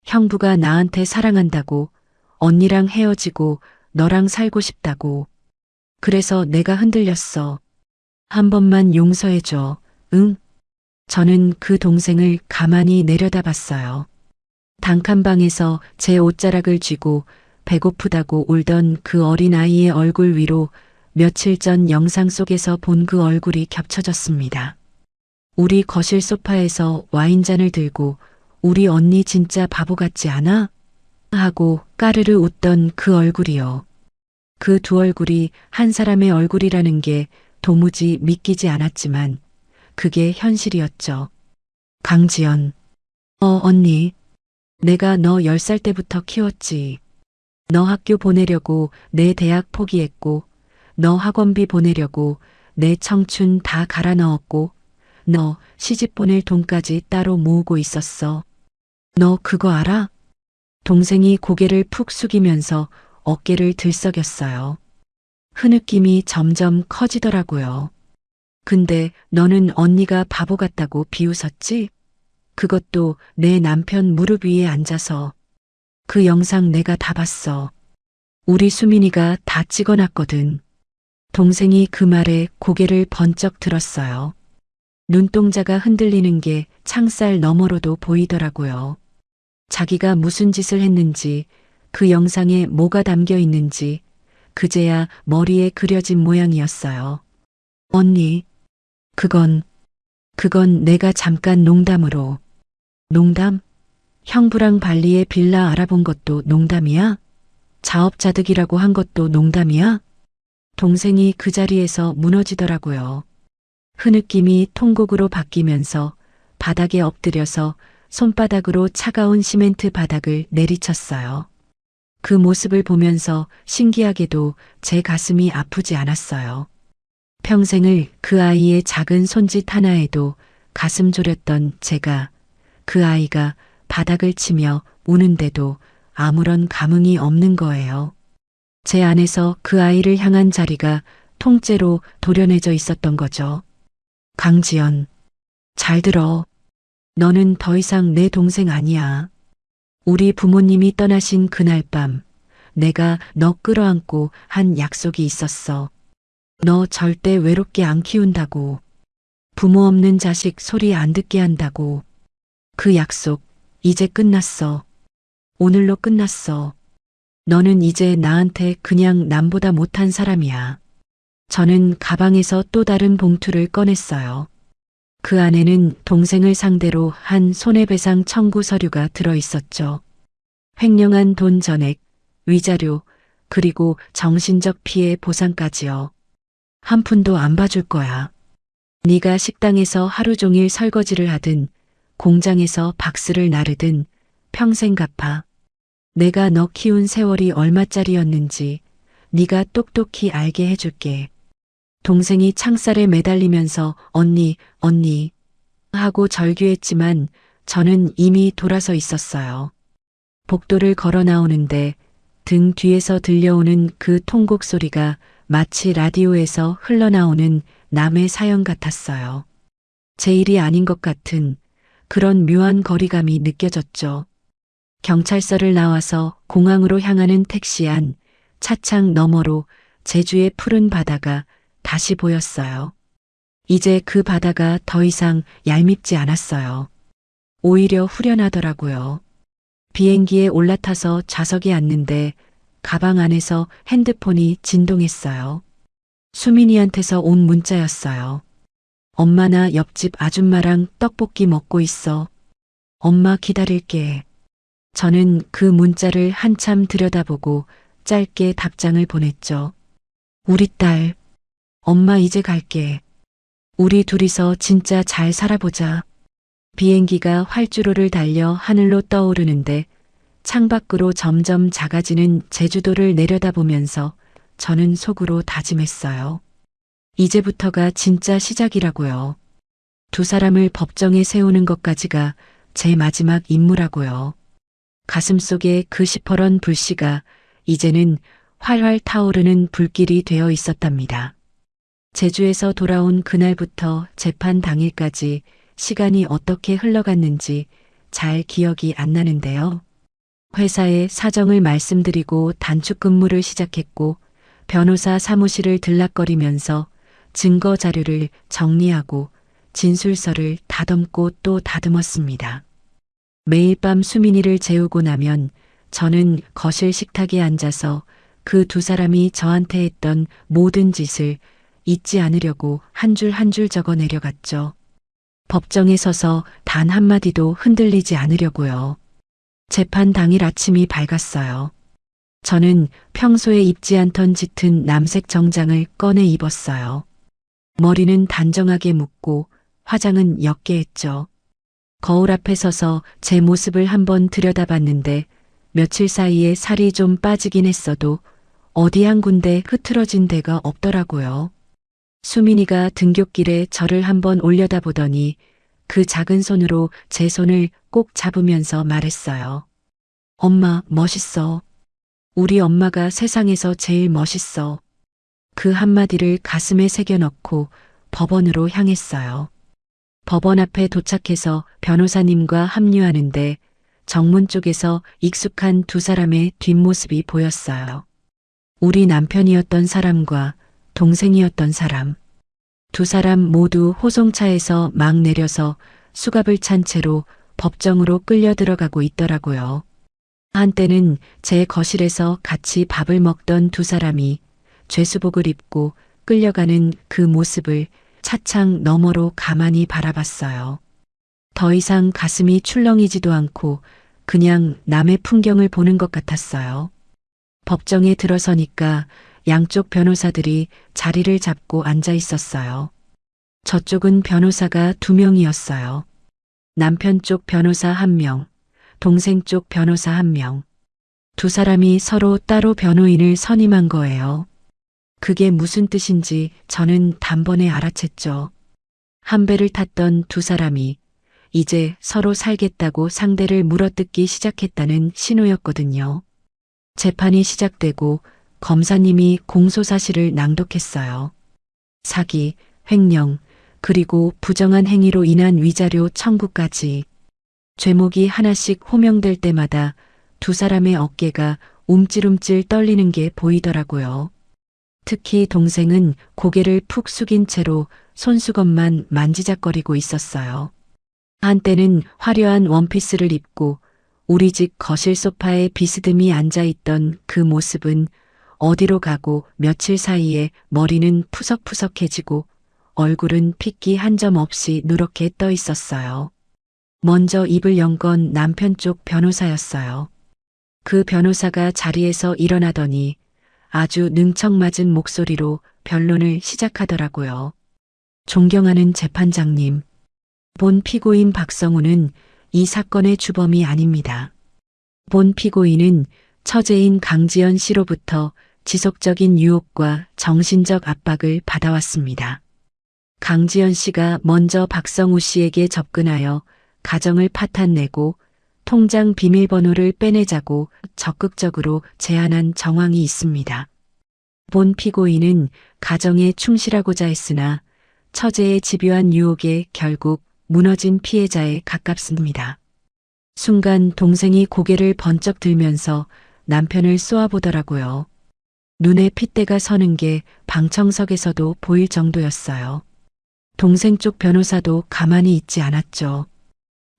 형부가 나한테 사랑한다고, 언니랑 헤어지고 너랑 살고 싶다고. 그래서 내가 흔들렸어. 한 번만 용서해줘. 응? 저는 그 동생을 가만히 내려다봤어요. 단칸방에서 제 옷자락을 쥐고 배고프다고 울던 그 어린아이의 얼굴 위로 며칠 전 영상 속에서 본 그 얼굴이 겹쳐졌습니다. 우리 거실 소파에서 와인잔을 들고 우리 언니 진짜 바보 같지 않아? 하고 까르르 웃던 그 얼굴이요. 그 두 얼굴이 한 사람의 얼굴이라는 게 도무지 믿기지 않았지만 그게 현실이었죠. 강지연. 언니. 내가 너 10살 때부터 키웠지. 너 학교 보내려고 내 대학 포기했고, 너 학원비 보내려고 내 청춘 다 갈아 넣었고, 너 시집 보낼 돈까지 따로 모으고 있었어. 너 그거 알아? 동생이 고개를 푹 숙이면서 어깨를 들썩였어요. 흐느낌이 점점 커지더라고요. 근데 너는 언니가 바보 같다고 비웃었지? 그것도 내 남편 무릎 위에 앉아서. 그 영상 내가 다 봤어. 우리 수민이가 다 찍어놨거든. 동생이 그 말에 고개를 번쩍 들었어요. 눈동자가 흔들리는 게 창살 너머로도 보이더라고요. 자기가 무슨 짓을 했는지, 그 영상에 뭐가 담겨 있는지 그제야 머리에 그려진 모양이었어요. 언니, 그건 내가 잠깐 농담으로. 농담? 형부랑 발리에 빌라 알아본 것도 농담이야? 자업자득이라고 한 것도 농담이야? 동생이 그 자리에서 무너지더라고요. 흐느낌이 통곡으로 바뀌면서 바닥에 엎드려서 손바닥으로 차가운 시멘트 바닥을 내리쳤어요. 그 모습을 보면서 신기하게도 제 가슴이 아프지 않았어요. 평생을 그 아이의 작은 손짓 하나에도 가슴 졸였던 제가, 그 아이가 바닥을 치며 우는데도 아무런 감흥이 없는 거예요. 제 안에서 그 아이를 향한 자리가 통째로 도려내져 있었던 거죠. 강지연, 잘 들어. 너는 더 이상 내 동생 아니야. 우리 부모님이 떠나신 그날 밤, 내가 너 끌어안고 한 약속이 있었어. 너 절대 외롭게 안 키운다고. 부모 없는 자식 소리 안 듣게 한다고. 그 약속 이제 끝났어. 오늘로 끝났어. 너는 이제 나한테 그냥 남보다 못한 사람이야. 저는 가방에서 또 다른 봉투를 꺼냈어요. 그 안에는 동생을 상대로 한 손해배상 청구 서류가 들어 있었죠. 횡령한 돈 전액, 위자료, 그리고 정신적 피해 보상까지요. 한 푼도 안 봐줄 거야. 네가 식당에서 하루 종일 설거지를 하든 공장에서 박스를 나르든 평생 갚아. 내가 너 키운 세월이 얼마짜리였는지 네가 똑똑히 알게 해줄게. 동생이 창살에 매달리면서 언니, 언니 하고 절규했지만 저는 이미 돌아서 있었어요. 복도를 걸어 나오는데 등 뒤에서 들려오는 그 통곡 소리가 마치 라디오에서 흘러나오는 남의 사연 같았어요. 제 일이 아닌 것 같은 그런 묘한 거리감이 느껴졌죠. 경찰서를 나와서 공항으로 향하는 택시 안 차창 너머로 제주의 푸른 바다가 다시 보였어요. 이제 그 바다가 더 이상 얄밉지 않았어요. 오히려 후련하더라고요. 비행기에 올라타서 좌석에 앉는데 가방 안에서 핸드폰이 진동했어요. 수민이한테서 온 문자였어요. 엄마 나 옆집 아줌마랑 떡볶이 먹고 있어. 엄마 기다릴게. 저는 그 문자를 한참 들여다보고 짧게 답장을 보냈죠. 우리 딸, 엄마 이제 갈게. 우리 둘이서 진짜 잘 살아보자. 비행기가 활주로를 달려 하늘로 떠오르는데 창밖으로 점점 작아지는 제주도를 내려다보면서 저는 속으로 다짐했어요. 이제부터가 진짜 시작이라고요. 두 사람을 법정에 세우는 것까지가 제 마지막 임무라고요. 가슴속에 그 시퍼런 불씨가 이제는 활활 타오르는 불길이 되어 있었답니다. 제주에서 돌아온 그날부터 재판 당일까지 시간이 어떻게 흘러갔는지 잘 기억이 안 나는데요. 회사에 사정을 말씀드리고 단축 근무를 시작했고 변호사 사무실을 들락거리면서 증거 자료를 정리하고 진술서를 다듬고 또 다듬었습니다. 매일 밤 수민이를 재우고 나면 저는 거실 식탁에 앉아서 그 두 사람이 저한테 했던 모든 짓을 잊지 않으려고 한 줄 한 줄 적어 내려갔죠. 법정에 서서 단 한마디도 흔들리지 않으려고요. 재판 당일 아침이 밝았어요. 저는 평소에 입지 않던 짙은 남색 정장을 꺼내 입었어요. 머리는 단정하게 묶고 화장은 옅게 했죠. 거울 앞에 서서 제 모습을 한번 들여다봤는데 며칠 사이에 살이 좀 빠지긴 했어도 어디 한 군데 흐트러진 데가 없더라고요. 수민이가 등굣길에 저를 한번 올려다보더니 그 작은 손으로 제 손을 꼭 잡으면서 말했어요. 엄마, 멋있어. 우리 엄마가 세상에서 제일 멋있어. 그 한마디를 가슴에 새겨넣고 법원으로 향했어요. 법원 앞에 도착해서 변호사님과 합류하는데 정문 쪽에서 익숙한 두 사람의 뒷모습이 보였어요. 우리 남편이었던 사람과 동생이었던 사람. 두 사람 모두 호송차에서 막 내려서 수갑을 찬 채로 법정으로 끌려 들어가고 있더라고요. 한때는 제 거실에서 같이 밥을 먹던 두 사람이 죄수복을 입고 끌려가는 그 모습을 차창 너머로 가만히 바라봤어요. 더 이상 가슴이 출렁이지도 않고 그냥 남의 풍경을 보는 것 같았어요. 법정에 들어서니까 양쪽 변호사들이 자리를 잡고 앉아 있었어요. 저쪽은 변호사가 2명이었어요. 남편 쪽 변호사 1명, 동생 쪽 변호사 1명. 두 사람이 서로 따로 변호인을 선임한 거예요. 그게 무슨 뜻인지 저는 단번에 알아챘죠. 한 배를 탔던 두 사람이 이제 서로 살겠다고 상대를 물어뜯기 시작했다는 신호였거든요. 재판이 시작되고 검사님이 공소사실을 낭독했어요. 사기, 횡령, 그리고 부정한 행위로 인한 위자료 청구까지. 죄목이 하나씩 호명될 때마다 두 사람의 어깨가 움찔움찔 떨리는 게 보이더라고요. 특히 동생은 고개를 푹 숙인 채로 손수건만 만지작거리고 있었어요. 한때는 화려한 원피스를 입고 우리 집 거실 소파에 비스듬히 앉아있던 그 모습은 어디로 가고 며칠 사이에 머리는 푸석푸석해지고 얼굴은 핏기 한 점 없이 누렇게 떠 있었어요. 먼저 입을 연 건 남편 쪽 변호사였어요. 그 변호사가 자리에서 일어나더니 아주 능청맞은 목소리로 변론을 시작하더라고요. 존경하는 재판장님, 본 피고인 박성우는 이 사건의 주범이 아닙니다. 본 피고인은 처제인 강지연 씨로부터 지속적인 유혹과 정신적 압박을 받아왔습니다. 강지연 씨가 먼저 박성우 씨에게 접근하여 가정을 파탄내고 통장 비밀번호를 빼내자고 적극적으로 제안한 정황이 있습니다. 본 피고인은 가정에 충실하고자 했으나 처제의 집요한 유혹에 결국 무너진 피해자에 가깝습니다. 순간 동생이 고개를 번쩍 들면서 남편을 쏘아보더라고요. 눈에 핏대가 서는 게 방청석에서도 보일 정도였어요. 동생 쪽 변호사도 가만히 있지 않았죠.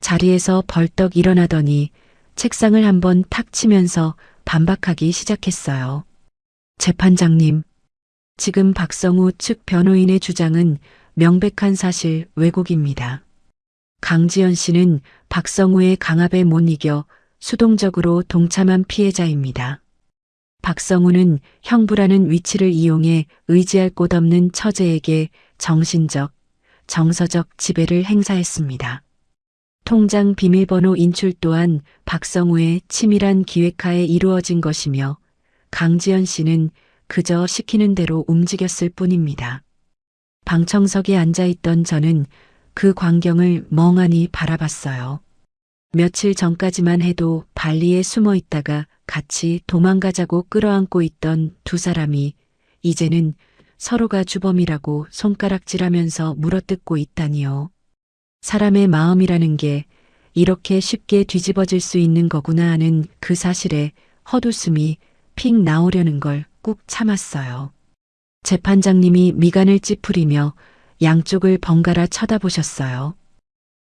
자리에서 벌떡 일어나더니 책상을 한번 탁 치면서 반박하기 시작했어요. 재판장님, 지금 박성우 측 변호인의 주장은 명백한 사실 왜곡입니다. 강지연 씨는 박성우의 강압에 못 이겨 수동적으로 동참한 피해자입니다. 박성우는 형부라는 위치를 이용해 의지할 곳 없는 처제에게 정신적, 정서적 지배를 행사했습니다. 통장 비밀번호 인출 또한 박성우의 치밀한 기획하에 이루어진 것이며 강지연 씨는 그저 시키는 대로 움직였을 뿐입니다. 방청석에 앉아있던 저는 그 광경을 멍하니 바라봤어요. 며칠 전까지만 해도 발리에 숨어 있다가 같이 도망가자고 끌어안고 있던 두 사람이 이제는 서로가 주범이라고 손가락질하면서 물어뜯고 있다니요. 사람의 마음이라는 게 이렇게 쉽게 뒤집어질 수 있는 거구나 하는 그 사실에 헛웃음이 픽 나오려는 걸 꾹 참았어요. 재판장님이 미간을 찌푸리며 양쪽을 번갈아 쳐다보셨어요.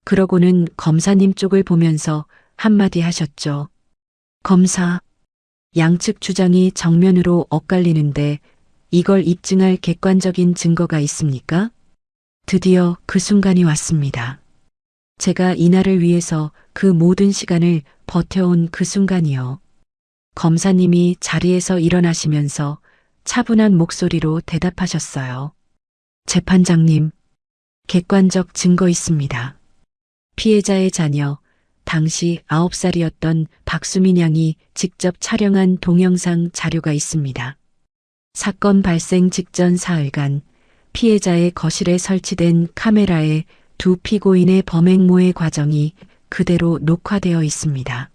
그러고는 검사님 쪽을 보면서 한마디 하셨죠. 검사, 양측 주장이 정면으로 엇갈리는데 이걸 입증할 객관적인 증거가 있습니까? 드디어 그 순간이 왔습니다. 제가 이날을 위해서 그 모든 시간을 버텨온 그 순간이요. 검사님이 자리에서 일어나시면서 차분한 목소리로 대답하셨어요. 재판장님, 객관적 증거 있습니다. 피해자의 자녀, 당시 9살이었던 박수민 양이 직접 촬영한 동영상 자료가 있습니다. 사건 발생 직전 사흘간 피해자의 거실에 설치된 카메라에 두 피고인의 범행모의 과정이 그대로 녹화되어 있습니다.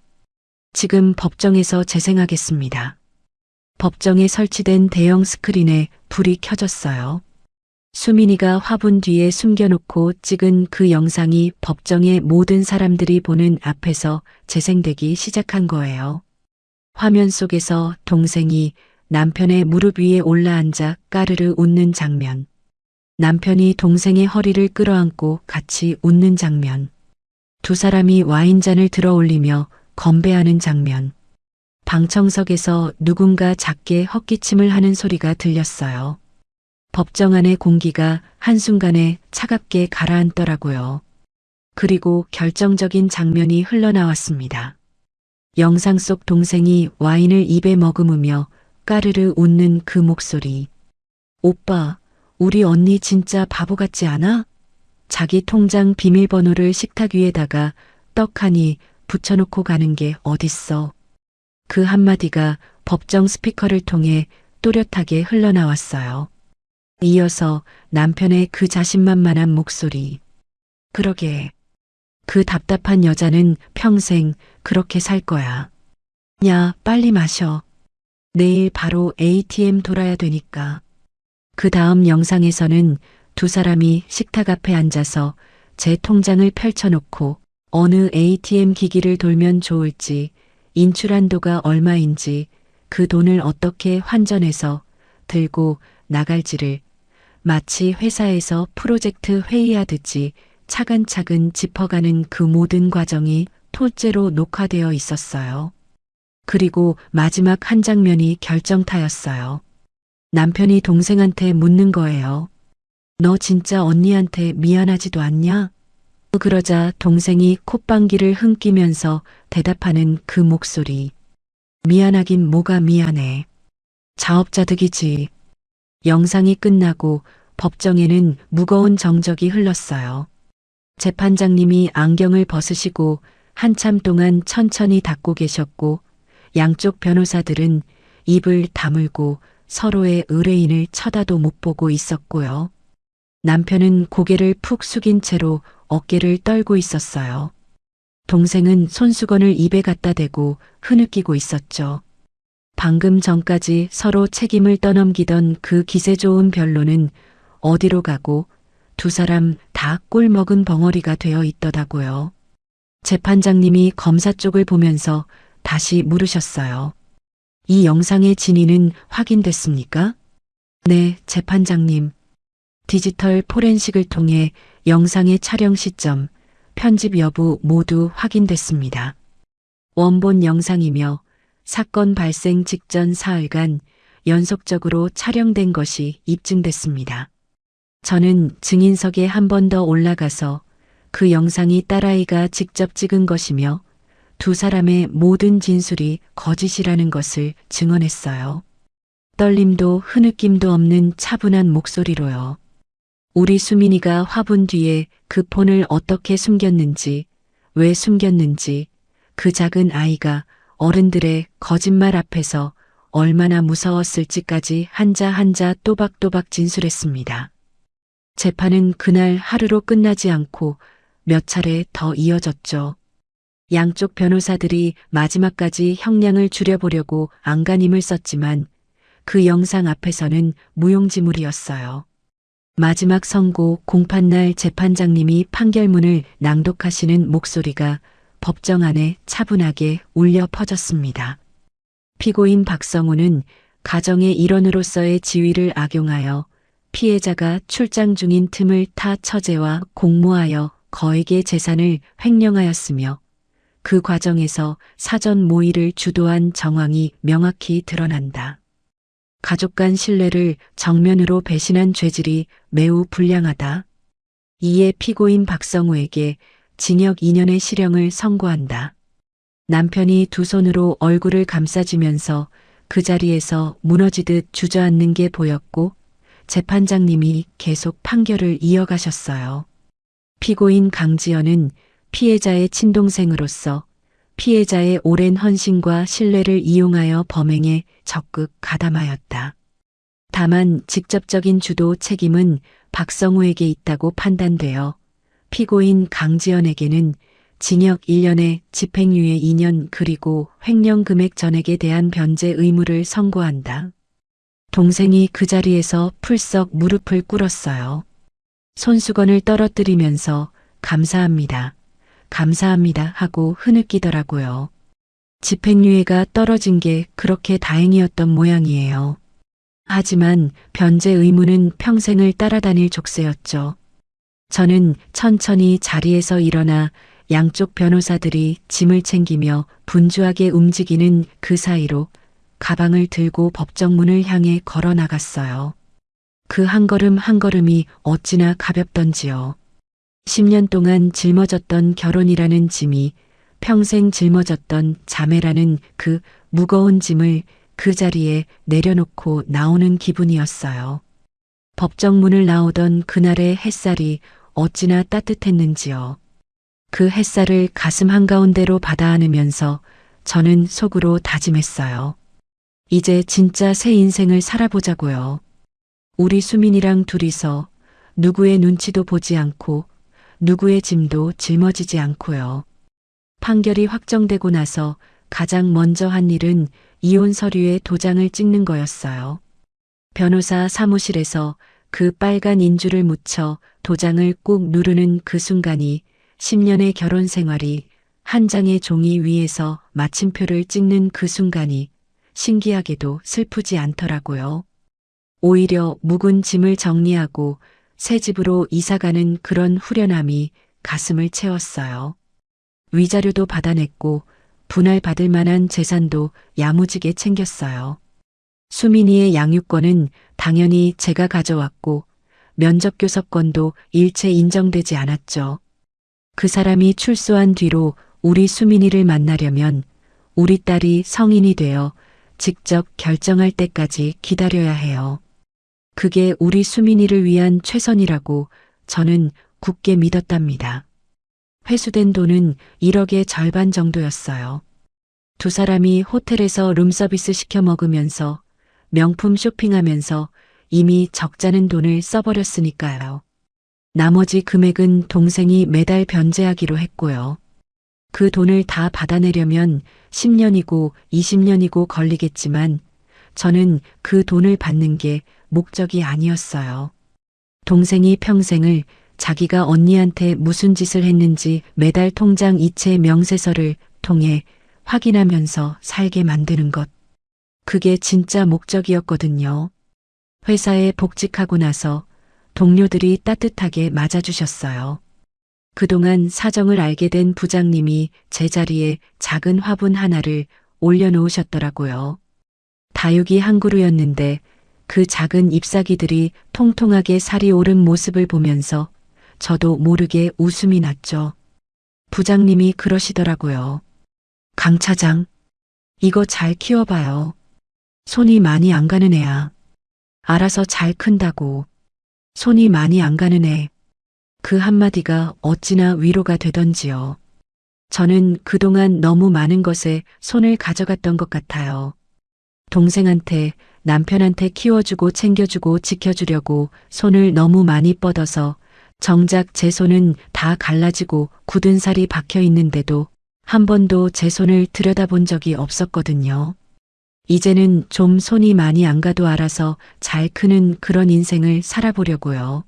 지금 법정에서 재생하겠습니다. 법정에 설치된 대형 스크린에 불이 켜졌어요. 수민이가 화분 뒤에 숨겨놓고 찍은 그 영상이 법정의 모든 사람들이 보는 앞에서 재생되기 시작한 거예요. 화면 속에서 동생이 남편의 무릎 위에 올라앉아 까르르 웃는 장면. 남편이 동생의 허리를 끌어안고 같이 웃는 장면. 두 사람이 와인잔을 들어 올리며 건배하는 장면. 방청석에서 누군가 작게 헛기침을 하는 소리가 들렸어요. 법정 안의 공기가 한순간에 차갑게 가라앉더라고요. 그리고 결정적인 장면이 흘러나왔습니다. 영상 속 동생이 와인을 입에 머금으며 까르르 웃는 그 목소리. 오빠, 우리 언니 진짜 바보 같지 않아? 자기 통장 비밀번호를 식탁 위에다가 떡하니 붙여놓고 가는 게 어딨어. 그 한마디가 법정 스피커를 통해 또렷하게 흘러나왔어요. 이어서 남편의 그 자신만만한 목소리. 그러게. 그 답답한 여자는 평생 그렇게 살 거야. 야, 빨리 마셔. 내일 바로 ATM 돌아야 되니까. 그 다음 영상에서는 두 사람이 식탁 앞에 앉아서 제 통장을 펼쳐놓고 어느 ATM 기기를 돌면 좋을지, 인출 한도가 얼마인지, 그 돈을 어떻게 환전해서 들고 나갈지를 마치 회사에서 프로젝트 회의하듯이 차근차근 짚어가는 그 모든 과정이 톨째로 녹화되어 있었어요. 그리고 마지막 한 장면이 결정타였어요. 남편이 동생한테 묻는 거예요. 너 진짜 언니한테 미안하지도 않냐? 그러자 동생이 콧방귀를 흥기면서 대답하는 그 목소리. 미안하긴 뭐가 미안해. 자업자득이지. 영상이 끝나고 법정에는 무거운 정적이 흘렀어요. 재판장님이 안경을 벗으시고 한참 동안 천천히 닫고 계셨고 양쪽 변호사들은 입을 다물고 서로의 의뢰인을 쳐다도 못 보고 있었고요. 남편은 고개를 푹 숙인 채로 어깨를 떨고 있었어요. 동생은 손수건을 입에 갖다 대고 흐느끼고 있었죠. 방금 전까지 서로 책임을 떠넘기던 그 기세 좋은 변론은 어디로 가고 두 사람 다 꿀 먹은 벙어리가 되어 있더라고요. 재판장님이 검사 쪽을 보면서 다시 물으셨어요. 이 영상의 진위는 확인됐습니까? 네, 재판장님. 디지털 포렌식을 통해 영상의 촬영 시점, 편집 여부 모두 확인됐습니다. 원본 영상이며 사건 발생 직전 사흘간 연속적으로 촬영된 것이 입증됐습니다. 저는 증인석에 한 번 더 올라가서 그 영상이 딸아이가 직접 찍은 것이며 두 사람의 모든 진술이 거짓이라는 것을 증언했어요. 떨림도 흐느낌도 없는 차분한 목소리로요. 우리 수민이가 화분 뒤에 그 폰을 어떻게 숨겼는지, 왜 숨겼는지, 그 작은 아이가 어른들의 거짓말 앞에서 얼마나 무서웠을지까지 한자 한자 또박또박 진술했습니다. 재판은 그날 하루로 끝나지 않고 몇 차례 더 이어졌죠. 양쪽 변호사들이 마지막까지 형량을 줄여보려고 안간힘을 썼지만 그 영상 앞에서는 무용지물이었어요. 마지막 선고 공판날 재판장님이 판결문을 낭독하시는 목소리가 법정 안에 차분하게 울려 퍼졌습니다. 피고인 박성우는 가정의 일원으로서의 지위를 악용하여 피해자가 출장 중인 틈을 타 처제와 공모하여 거액의 재산을 횡령하였으며 그 과정에서 사전 모의를 주도한 정황이 명확히 드러난다. 가족 간 신뢰를 정면으로 배신한 죄질이 매우 불량하다. 이에 피고인 박성우에게 징역 2년의 실형을 선고한다. 남편이 두 손으로 얼굴을 감싸주면서 그 자리에서 무너지듯 주저앉는 게 보였고 재판장님이 계속 판결을 이어가셨어요. 피고인 강지연은 피해자의 친동생으로서 피해자의 오랜 헌신과 신뢰를 이용하여 범행에 적극 가담하였다. 다만 직접적인 주도 책임은 박성우에게 있다고 판단되어 피고인 강지연에게는 징역 1년에 집행유예 2년 그리고 횡령 금액 전액에 대한 변제 의무를 선고한다. 동생이 그 자리에서 풀썩 무릎을 꿇었어요. 손수건을 떨어뜨리면서 감사합니다. 감사합니다 하고 흐느끼더라고요. 집행유예가 떨어진 게 그렇게 다행이었던 모양이에요. 하지만 변제 의무는 평생을 따라다닐 족쇄였죠. 저는 천천히 자리에서 일어나 양쪽 변호사들이 짐을 챙기며 분주하게 움직이는 그 사이로 가방을 들고 법정문을 향해 걸어 나갔어요. 그 한 걸음 한 걸음이 어찌나 가볍던지요. 10년 동안 짊어졌던 결혼이라는 짐이 평생 짊어졌던 자매라는 그 무거운 짐을 그 자리에 내려놓고 나오는 기분이었어요. 법정문을 나오던 그날의 햇살이 어찌나 따뜻했는지요. 그 햇살을 가슴 한가운데로 받아 안으면서 저는 속으로 다짐했어요. 이제 진짜 새 인생을 살아보자고요. 우리 수민이랑 둘이서 누구의 눈치도 보지 않고 누구의 짐도 짊어지지 않고요. 판결이 확정되고 나서 가장 먼저 한 일은 이혼 서류에 도장을 찍는 거였어요. 변호사 사무실에서 그 빨간 인주를 묻혀 도장을 꾹 누르는 그 순간이 10년의 결혼 생활이 한 장의 종이 위에서 마침표를 찍는 그 순간이 신기하게도 슬프지 않더라고요. 오히려 묵은 짐을 정리하고 새 집으로 이사가는 그런 후련함이 가슴을 채웠어요. 위자료도 받아냈고 분할 받을 만한 재산도 야무지게 챙겼어요. 수민이의 양육권은 당연히 제가 가져왔고 면접교섭권도 일체 인정되지 않았죠. 그 사람이 출소한 뒤로 우리 수민이를 만나려면 우리 딸이 성인이 되어 직접 결정할 때까지 기다려야 해요. 그게 우리 수민이를 위한 최선이라고 저는 굳게 믿었답니다. 회수된 돈은 1억의 절반 정도였어요. 두 사람이 호텔에서 룸서비스 시켜 먹으면서 명품 쇼핑하면서 이미 적잖은 돈을 써버렸으니까요. 나머지 금액은 동생이 매달 변제하기로 했고요. 그 돈을 다 받아내려면 10년이고 20년이고 걸리겠지만 저는 그 돈을 받는 게 목적이 아니었어요. 동생이 평생을 자기가 언니한테 무슨 짓을 했는지 매달 통장 이체 명세서를 통해 확인하면서 살게 만드는 것. 그게 진짜 목적이었거든요. 회사에 복직하고 나서 동료들이 따뜻하게 맞아주셨어요. 그동안 사정을 알게 된 부장님이 제 자리에 작은 화분 하나를 올려놓으셨더라고요. 다육이 한 그루였는데 그 작은 잎사귀들이 통통하게 살이 오른 모습을 보면서 저도 모르게 웃음이 났죠. 부장님이 그러시더라고요. 강 차장, 이거 잘 키워봐요. 손이 많이 안 가는 애야. 알아서 잘 큰다고. 손이 많이 안 가는 애. 그 한마디가 어찌나 위로가 되던지요. 저는 그동안 너무 많은 것에 손을 가져갔던 것 같아요. 동생한테, 남편한테 키워주고 챙겨주고 지켜주려고 손을 너무 많이 뻗어서 정작 제 손은 다 갈라지고 굳은 살이 박혀 있는데도 한 번도 제 손을 들여다본 적이 없었거든요. 이제는 좀 손이 많이 안 가도 알아서 잘 크는 그런 인생을 살아보려고요.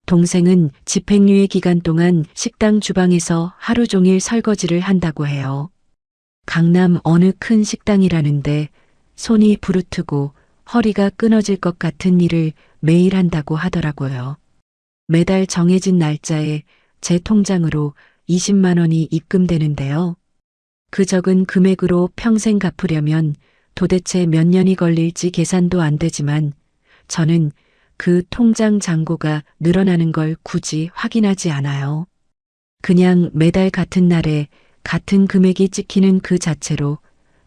동생은 집행유예 기간 동안 식당 주방에서 하루 종일 설거지를 한다고 해요. 강남 어느 큰 식당이라는데 손이 부르트고 허리가 끊어질 것 같은 일을 매일 한다고 하더라고요. 매달 정해진 날짜에 제 통장으로 20만 원이 입금되는데요. 그 적은 금액으로 평생 갚으려면 도대체 몇 년이 걸릴지 계산도 안 되지만 저는 그 통장 잔고가 늘어나는 걸 굳이 확인하지 않아요. 그냥 매달 같은 날에 같은 금액이 찍히는 그 자체로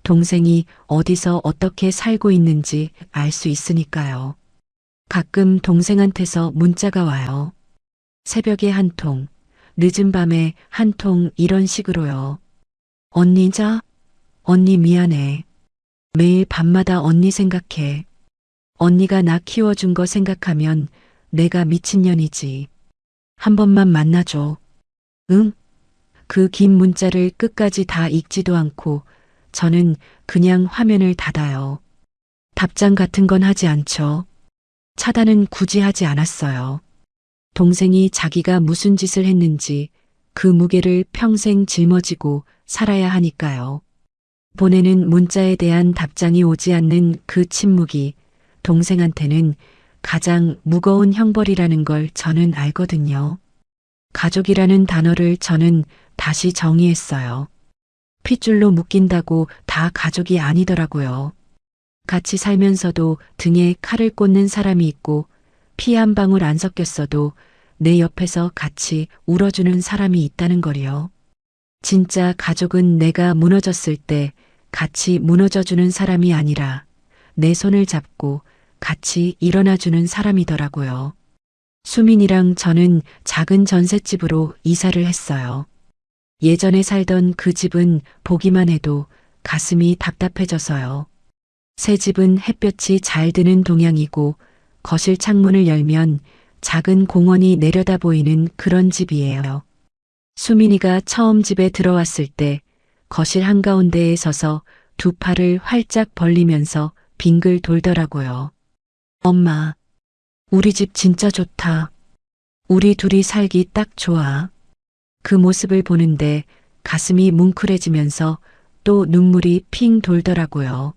동생이 어디서 어떻게 살고 있는지 알 수 있으니까요. 가끔 동생한테서 문자가 와요. 새벽에 한 통, 늦은 밤에 한 통 이런 식으로요. 언니 자? 언니 미안해. 매일 밤마다 언니 생각해. 언니가 나 키워준 거 생각하면 내가 미친년이지. 한 번만 만나줘. 응? 그 긴 문자를 끝까지 다 읽지도 않고 저는 그냥 화면을 닫아요. 답장 같은 건 하지 않죠. 차단은 굳이 하지 않았어요. 동생이 자기가 무슨 짓을 했는지 그 무게를 평생 짊어지고 살아야 하니까요. 보내는 문자에 대한 답장이 오지 않는 그 침묵이 동생한테는 가장 무거운 형벌이라는 걸 저는 알거든요. 가족이라는 단어를 저는 다시 정의했어요. 핏줄로 묶인다고 다 가족이 아니더라고요. 같이 살면서도 등에 칼을 꽂는 사람이 있고 피 한 방울 안 섞였어도 내 옆에서 같이 울어주는 사람이 있다는 거리요. 진짜 가족은 내가 무너졌을 때 같이 무너져주는 사람이 아니라 내 손을 잡고 같이 일어나주는 사람이더라고요. 수민이랑 저는 작은 전셋집으로 이사를 했어요. 예전에 살던 그 집은 보기만 해도 가슴이 답답해져서요. 새 집은 햇볕이 잘 드는 동향이고 거실 창문을 열면 작은 공원이 내려다 보이는 그런 집이에요. 수민이가 처음 집에 들어왔을 때 거실 한가운데에 서서 두 팔을 활짝 벌리면서 빙글 돌더라고요. 엄마, 우리 집 진짜 좋다. 우리 둘이 살기 딱 좋아. 그 모습을 보는데 가슴이 뭉클해지면서 또 눈물이 핑 돌더라고요.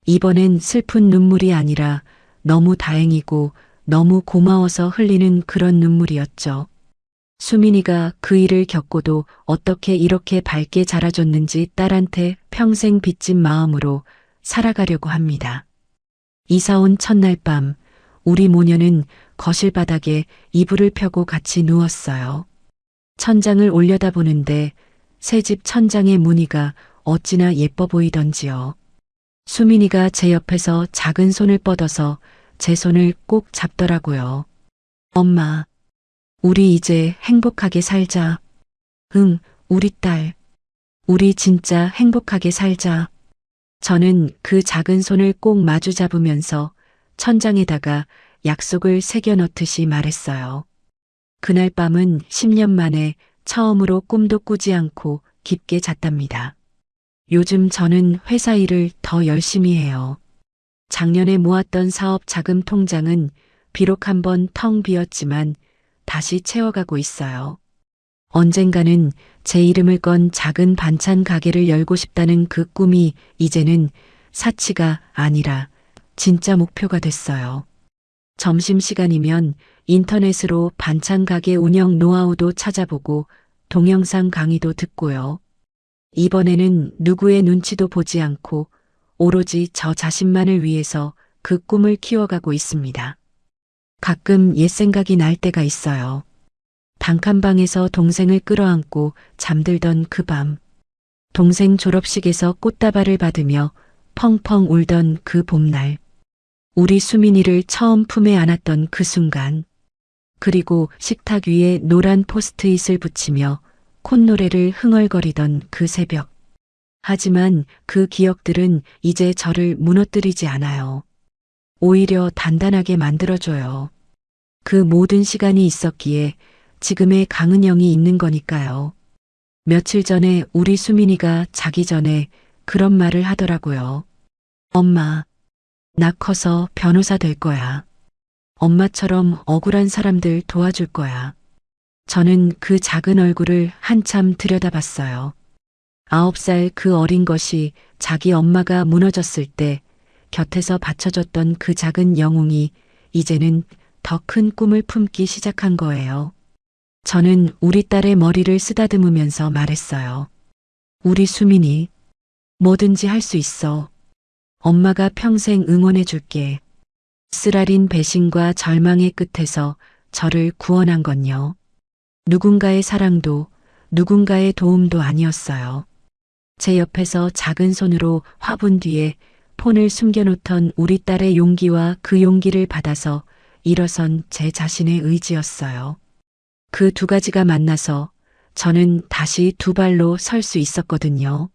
이번엔 슬픈 눈물이 아니라 너무 다행이고 너무 고마워서 흘리는 그런 눈물이었죠. 수민이가 그 일을 겪고도 어떻게 이렇게 밝게 자라줬는지 딸한테 평생 빚진 마음으로 살아가려고 합니다. 이사 온 첫날 밤, 우리 모녀는 거실 바닥에 이불을 펴고 같이 누웠어요. 천장을 올려다보는데 새집 천장의 무늬가 어찌나 예뻐 보이던지요. 수민이가 제 옆에서 작은 손을 뻗어서 제 손을 꼭 잡더라고요. 엄마, 우리 이제 행복하게 살자. 응, 우리 딸. 우리 진짜 행복하게 살자. 저는 그 작은 손을 꼭 마주 잡으면서 천장에다가 약속을 새겨 넣듯이 말했어요. 그날 밤은 10년 만에 처음으로 꿈도 꾸지 않고 깊게 잤답니다. 요즘 저는 회사 일을 더 열심히 해요. 작년에 모았던 사업 자금 통장은 비록 한번 텅 비었지만 다시 채워가고 있어요. 언젠가는 제 이름을 건 작은 반찬 가게를 열고 싶다는 그 꿈이 이제는 사치가 아니라 진짜 목표가 됐어요. 점심시간이면 인터넷으로 반찬 가게 운영 노하우도 찾아보고 동영상 강의도 듣고요. 이번에는 누구의 눈치도 보지 않고 오로지 저 자신만을 위해서 그 꿈을 키워가고 있습니다. 가끔 옛 생각이 날 때가 있어요. 단칸방에서 동생을 끌어안고 잠들던 그 밤. 동생 졸업식에서 꽃다발을 받으며 펑펑 울던 그 봄날. 우리 수민이를 처음 품에 안았던 그 순간. 그리고 식탁 위에 노란 포스트잇을 붙이며 콧노래를 흥얼거리던 그 새벽. 하지만 그 기억들은 이제 저를 무너뜨리지 않아요. 오히려 단단하게 만들어줘요. 그 모든 시간이 있었기에 지금의 강은영이 있는 거니까요. 며칠 전에 우리 수민이가 자기 전에 그런 말을 하더라고요. 엄마, 나 커서 변호사 될 거야. 엄마처럼 억울한 사람들 도와줄 거야. 저는 그 작은 얼굴을 한참 들여다봤어요. 9살 그 어린 것이 자기 엄마가 무너졌을 때 곁에서 받쳐줬던 그 작은 영웅이 이제는 더 큰 꿈을 품기 시작한 거예요. 저는 우리 딸의 머리를 쓰다듬으면서 말했어요. 우리 수민이 뭐든지 할 수 있어. 엄마가 평생 응원해 줄게. 쓰라린 배신과 절망의 끝에서 저를 구원한 건요. 누군가의 사랑도 누군가의 도움도 아니었어요. 제 옆에서 작은 손으로 화분 뒤에 폰을 숨겨놓던 우리 딸의 용기와 그 용기를 받아서 일어선 제 자신의 의지였어요. 그 두 가지가 만나서 저는 다시 두 발로 설 수 있었거든요.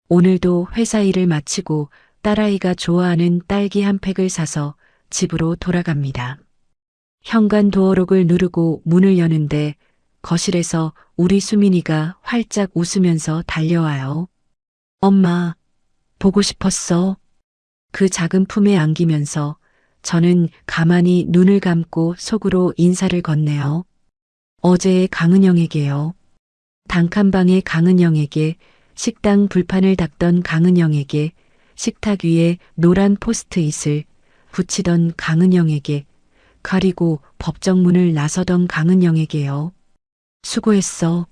오늘도 회사 일을 마치고 딸아이가 좋아하는 딸기 한 팩을 사서 집으로 돌아갑니다. 현관 도어록을 누르고 문을 여는데 거실에서 우리 수민이가 활짝 웃으면서 달려와요. 엄마, 보고 싶었어. 그 작은 품에 안기면서 저는 가만히 눈을 감고 속으로 인사를 건네요. 어제의 강은영에게요. 단칸방의 강은영에게, 식당 불판을 닦던 강은영에게, 식탁 위에 노란 포스트잇을 붙이던 강은영에게, 가리고 법정문을 나서던 강은영에게요. 수고했어.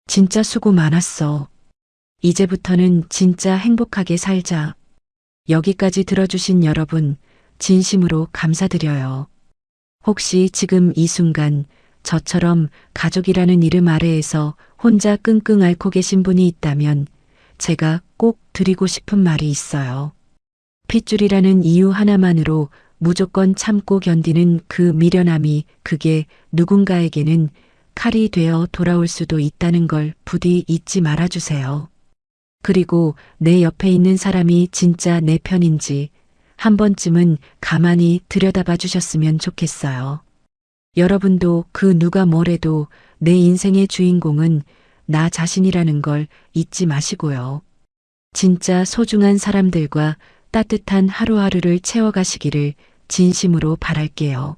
진짜 수고 많았어. 이제부터는 진짜 행복하게 살자. 여기까지 들어주신 여러분, 진심으로 감사드려요. 혹시 지금 이 순간 저처럼 가족이라는 이름 아래에서 혼자 끙끙 앓고 계신 분이 있다면 제가 꼭 드리고 싶은 말이 있어요. 핏줄이라는 이유 하나만으로 무조건 참고 견디는 그 미련함이 그게 누군가에게는 칼이 되어 돌아올 수도 있다는 걸 부디 잊지 말아주세요. 그리고 내 옆에 있는 사람이 진짜 내 편인지 한 번쯤은 가만히 들여다봐 주셨으면 좋겠어요. 여러분도 그 누가 뭐래도 내 인생의 주인공은 나 자신이라는 걸 잊지 마시고요. 진짜 소중한 사람들과 따뜻한 하루하루를 채워가시기를 진심으로 바랄게요.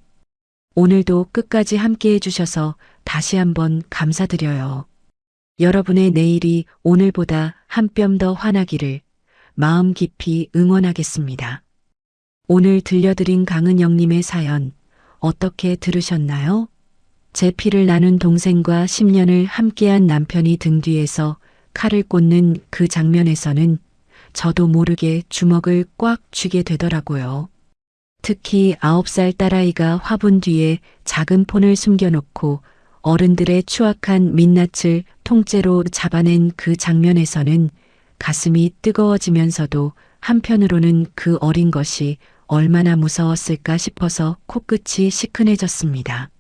오늘도 끝까지 함께 해주셔서 다시 한번 감사드려요. 여러분의 내일이 오늘보다 한 뼘 더 환하기를 마음 깊이 응원하겠습니다. 오늘 들려드린 강은영님의 사연, 어떻게 들으셨나요? 제 피를 나눈 동생과 10년을 함께한 남편이 등 뒤에서 칼을 꽂는 그 장면에서는 저도 모르게 주먹을 꽉 쥐게 되더라고요. 특히 9살 딸아이가 화분 뒤에 작은 폰을 숨겨놓고 어른들의 추악한 민낯을 통째로 잡아낸 그 장면에서는 가슴이 뜨거워지면서도 한편으로는 그 어린 것이 얼마나 무서웠을까 싶어서 코끝이 시큰해졌습니다.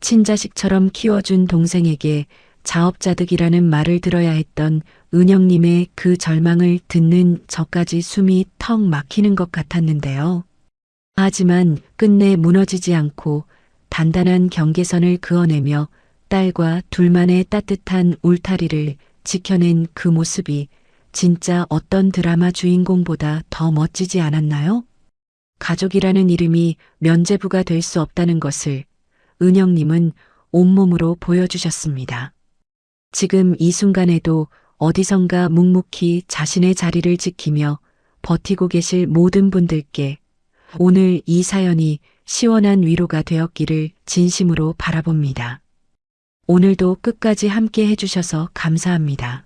친자식처럼 키워준 동생에게 자업자득이라는 말을 들어야 했던 은영님의 그 절망을 듣는 저까지 숨이 턱 막히는 것 같았는데요. 하지만 끝내 무너지지 않고 단단한 경계선을 그어내며 딸과 둘만의 따뜻한 울타리를 지켜낸 그 모습이 진짜 어떤 드라마 주인공보다 더 멋지지 않았나요? 가족이라는 이름이 면죄부가 될 수 없다는 것을 은영님은 온몸으로 보여주셨습니다. 지금 이 순간에도 어디선가 묵묵히 자신의 자리를 지키며 버티고 계실 모든 분들께 오늘 이 사연이 시원한 위로가 되었기를 진심으로 바라봅니다. 오늘도 끝까지 함께 해주셔서 감사합니다.